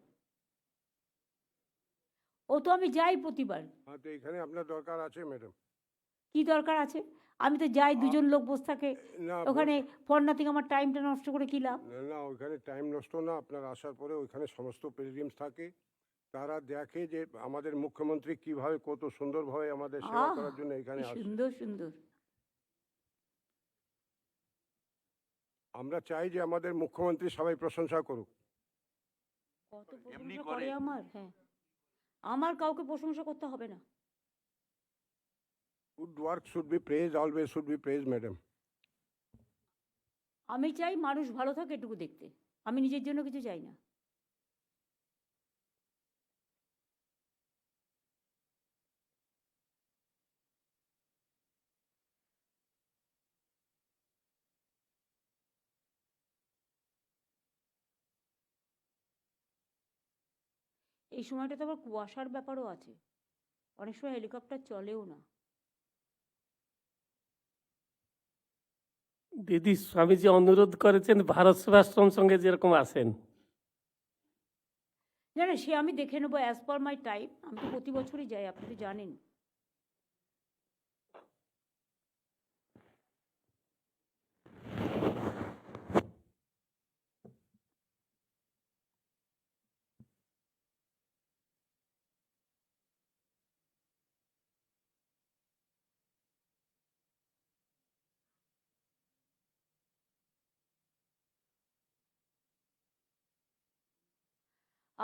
ও তো আমি যাই প্রতিবার। হ্যাঁ, তো এখানে আপনার দরকার আছে ম্যাডাম? কি দরকার আছে? আমি তো যাই, দুজন লোক বসে থাকে না ওখানে, ফর নাথিং আমার টাইমটা নষ্ট করে কি লাভ? না, ওইখানে টাইম নষ্ট না। আপনার আসার পরে ওইখানে সমস্ত পিলগ্রিমস থাকে, তারা দেখে যে আমাদের মুখ্যমন্ত্রী কিভাবে কত সুন্দরভাবে আমাদের সেবা আহ, করার জন্য এখানে কি আসে। সুন্দর সুন্দর। আমরা চাই যে আমাদের মুখ্যমন্ত্রী সবাই প্রশংসা করুক। কত প্রশংসা করে আমার। হ্যাঁ, আমার কাউকে প্রশংসা করতে হবে না। Good work should be praise, always should be praise madam. আমি চাই মানুষ ভালো থাকে এটুকু দেখতে। আমি নিজের জন্য কিছু চাই না। এই সময়টা তো আবার কুয়াশার ব্যাপারও আছে, অনেক সময় হেলিকপ্টার চলেও না। দিদি, স্বামীজি অনুরোধ করেছেন ভারত সেবাশ্রম সঙ্গে যেরকম আছেন। না না, সে আমি দেখে নেবো অ্যাজ পার মাই টাইম। আমি তো প্রতি বছরই যাই, আপনি তো জানেন।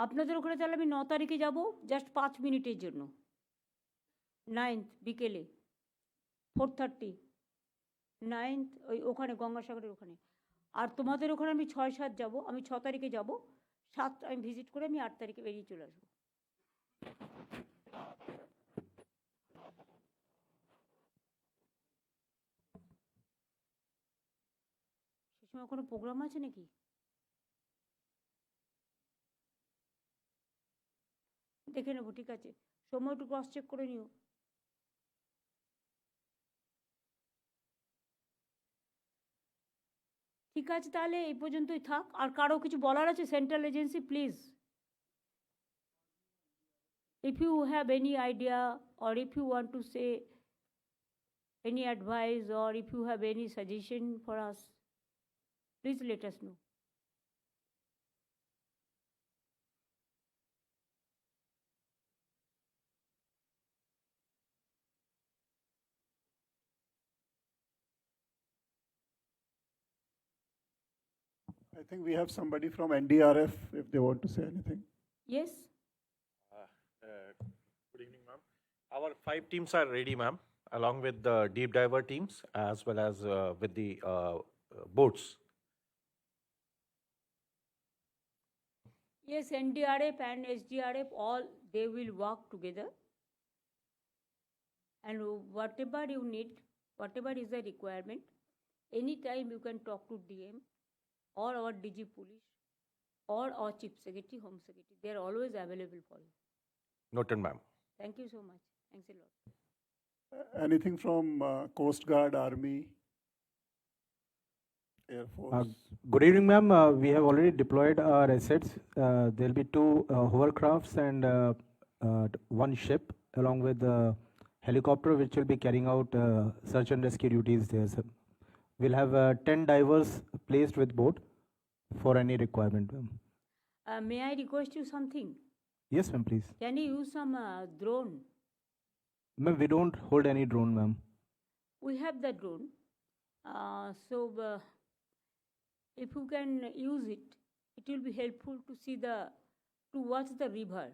আপনাদের ওখানে তাহলে আমি 9 তারিখে যাব, জাস্ট 5 মিনিটের জন্য। 9th বিকেলে 4:30, 9th ওখানে গঙ্গাসাগরের ওখানে। আর তোমাদের ওখানে আমি 6-7 যাব। আমি 6 তারিখে যাব, 7 আমি ভিজিট করে আমি 8 তারিখে বেরিয়ে চলে আসবো। সে সময় কোনো প্রোগ্রাম আছে নাকি? দেখে নেবো, ঠিক আছে। সময় একটু ক্রস চেক করে নিও। ঠিক আছে, তাহলে এই পর্যন্তই থাক। আর কারো কিছু বলার আছে central agency, please? If you have any idea, or if you want to say any advice, or if you have any suggestion for us, please let us know. I think we have somebody from NDRF if they want to say anything. Yes? Good evening, ma'am. Our 5 teams are ready, ma'am, along with the deep diver teams as well as with the boats. Yes, NDRF and SDRF, all they will work together. And whatever you need, whatever is the requirement, anytime you can talk to DM or our DG Police or our Chief Secretary, Home Secretary. They are always available for you. Noted, ma'am. Thank you so much. Thanks a lot. Anything from Coast Guard, Army, Air Force? Good evening, ma'am. We have already deployed our assets. There'll be 2 hovercrafts and 1 ship, along with the helicopter, which will be carrying out search and rescue duties there, sir. We'll have 10 divers placed with boat for any requirement, ma'am. May I request you something? Yes, ma'am, please. Can you use some drone? Ma'am, we don't hold any drone, ma'am. We have the drone. So if you can use it, it will be helpful to see to watch the river.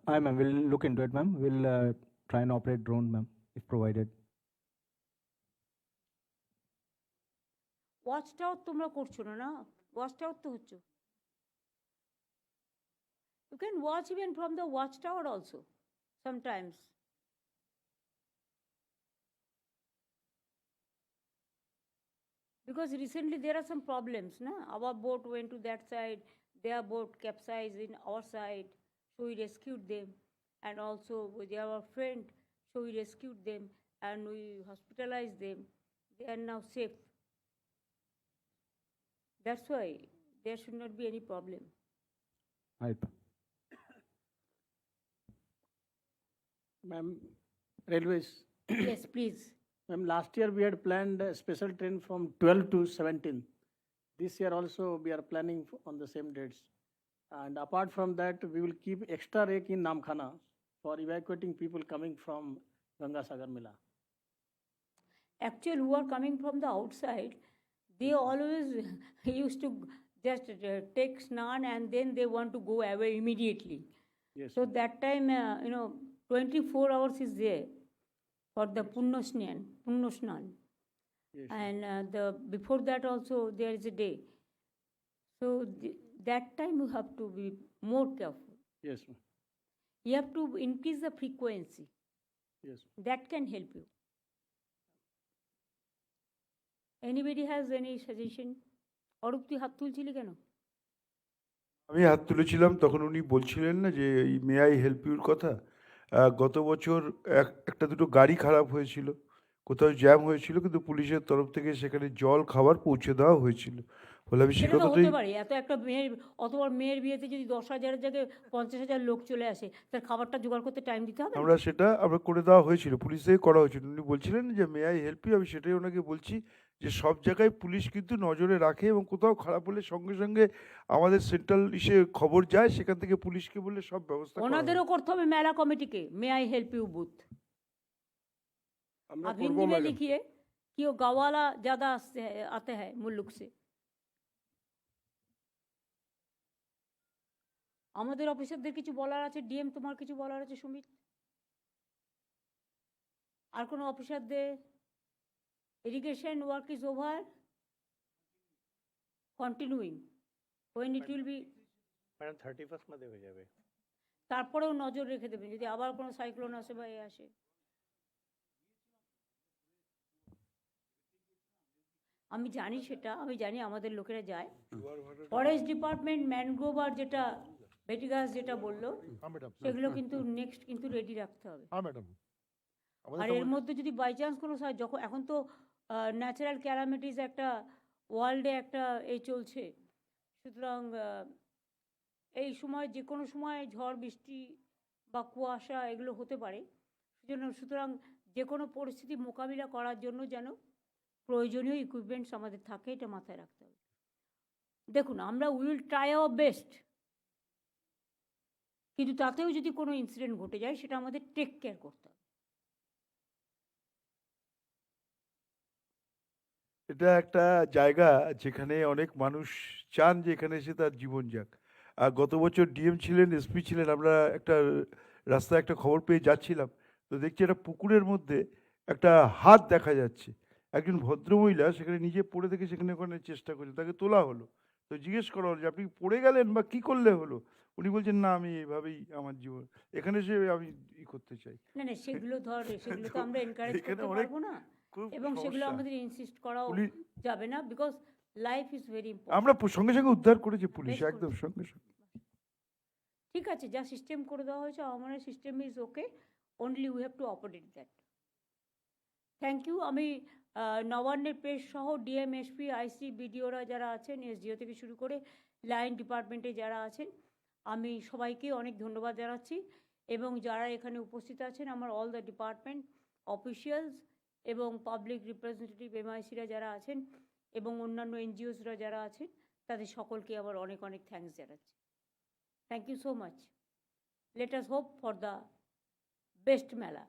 Ma'am, we'll look into it, ma'am. We'll try and operate drone, ma'am, if provided. Watch tower তোমরা করছো না, না? Watch tower তো হচ্ছে। You can watch even from the watch tower also sometimes. Because recently there are some problems, na? Our boat went to that side, their boat capsized in our side, so we rescued them. And also with our friend, so we rescued them and we hospitalized them. They are now safe. That's why there should not be any problem. Right. Ma'am, railways. Yes, please. Ma'am, last year we had planned a special train from 12 to 17. This year also we are planning on the same dates. And apart from that, we will keep extra rake in Namkhana for evacuating people coming from Ganga Sagar Mela. Actually, who are coming from the outside, they always used to just take snan and then they want to go away immediately. Yes. So that time, 24 hours is there for the Punno Snan. Yes. and before that also there is a day. So that time you have to be more careful. Yes, ma'am. You have to increase the frequency. Yes. That can help you. Anybody has any suggestion? Arup তুই হাত তুলছিলি কেন? আমি হাত তুলেছিলাম, তখন উনি বলছিলেন না যে এই মে আই হেল্প ইউর কথা। গত বছর একটা দুটো গাড়ি খারাপ হয়েছিল, কোথাও জ্যাম হয়েছিল, কিন্তু পুলিশের তরফ থেকে সেখানে জল খাবার পৌঁছে দেওয়া হয়েছিল। ফলে আমি সে সেটা তো কথাটাই, হতে পারে, এত একটা মেয়ের অত বড় মেয়ের বিয়েতে যদি 10,000-এর জায়গায় 50,000 লোক চলে আসে, তার খাবারটা জোগাড় করতে টাইম দিতে হবে না? আমরা করে দেওয়া হয়েছিল, পুলিশ থেকে করা হয়েছিল। উনি বলছিলেন যে মে আই হেল্প ইউ, আমি সেটাই ওনাকে বলছি যে সব জায়গায় পুলিশ কিন্তু নজরে রাখে, এবং কোথাও খারাপ হলে সঙ্গে সঙ্গে আমাদের সেন্ট্রাল খবর যায়, সেখান থেকে পুলিশকে বললে সব ব্যবস্থা করা হয়। ওনাদেরও করতে হবে মেলা কমিটিকে may I help you booth. আমরা आप করবো हिंदी में ম্যাডাম। लिखिए कि वो गाँव वाला ज़्यादा आते हैं मुल्लुक से। আমাদের অফিসারদের কিছু বলার আছে? ডিএম তোমার কিছু বলার আছে সুমিত? আর কোনো অফিসারদের? Irrigation work is over, continuing, when it will be, madam 31st মধ্যে হয়ে যাবে। তারপরেও নজর রেখে দেবেন যদি আবার কোনো সাইক্লোন আসে বা এ আসে। আমি জানি সেটা, আমি জানি আমাদের লোকেরা যায়। ফরেস্ট ডিপার্টমেন্ট ম্যানগ্রোভ আর যেটা বেটি গাছ যেটা বললো, সেগুলো কিন্তু নেক্সট কিন্তু রেডি রাখতে হবে। हाँ मैडम। আর এর মধ্যে যদি বাই চান্স কোনো যখন এখন তো ন্যাচারাল ক্যালামিটিস একটা ওয়ার্ল্ডে একটা এই চলছে, সুতরাং এই সময় যে কোনো সময় ঝড় বৃষ্টি বা কুয়াশা এগুলো হতে পারে, সুতরাং যে কোনো পরিস্থিতি মোকাবিলা করার জন্য যেন প্রয়োজনীয় ইকুইপমেন্টস আমাদের থাকে, এটা মাথায় রাখতে হবে। দেখুন, আমরা উইল ট্রাই আওয়ার বেস্ট, কিন্তু তাতেও যদি কোনো ইনসিডেন্ট ঘটে যায় সেটা আমাদের টেক কেয়ার করতে হবে। এটা একটা জায়গা যেখানে অনেক মানুষ চান যে এখানে এসে তার জীবন যাক। আর গত বছর ডিএম ছিলেন, এসপি ছিলেন, আমরা একটা রাস্তায় একটা খবর পেয়ে যাচ্ছিলাম, তো দেখছি একটা পুকুরের মধ্যে একটা হাত দেখা যাচ্ছে। একজন ভদ্রমহিলা সেখানে নিজে পড়ে থেকে সেখানে ওখানে চেষ্টা করছে, তাকে তোলা হলো। তো জিজ্ঞেস করা হলো যে আপনি পড়ে গেলেন বা কী করলে হলো? উনি বলছেন না, আমি এইভাবেই আমার জীবন, এখানে এসে আমি করতে চাই। না না, সেগুলো সেগুলো তো আমরা এনকারেজ এখানে করতে অনেক পারবো না, খুব এবং সেগুলো সমস্যা। আমাদের ইনসিস্ট করাও পুলিশ, যাবে না, because life is very important. আমরা সঙ্গে সঙ্গে উদ্ধার করেছি, পুলিশ বেশ একদম করেছে। সঙ্গে সঙ্গে। ঠিক আছে, যা সিস্টেম করে দেওয়া হয়েছে আমার মনে হয় system is okay, only we have to operate that. Thank you. আমি নবান্নের প্রেস সহ ডিএম, এসপি, আইসি, বিডিওরা যারা আছেন, এসডিও থেকে শুরু করে লাইন ডিপার্টমেন্টে যারা আছেন, আমি সবাইকে অনেক ধন্যবাদ জানাচ্ছি, এবং যারা এখানে উপস্থিত আছেন আমার অল দ্য ডিপার্টমেন্ট অফিসিয়ালস এবং পাবলিক রিপ্রেজেন্টেটিভ এমআইসিরা যারা আছেন এবং অন্যান্য এনজিওসরা যারা আছেন, তাদের সকলকে আবার অনেক অনেক থ্যাঙ্কস জানাচ্ছি। Thank you so much. Let us hope for the best মেলা।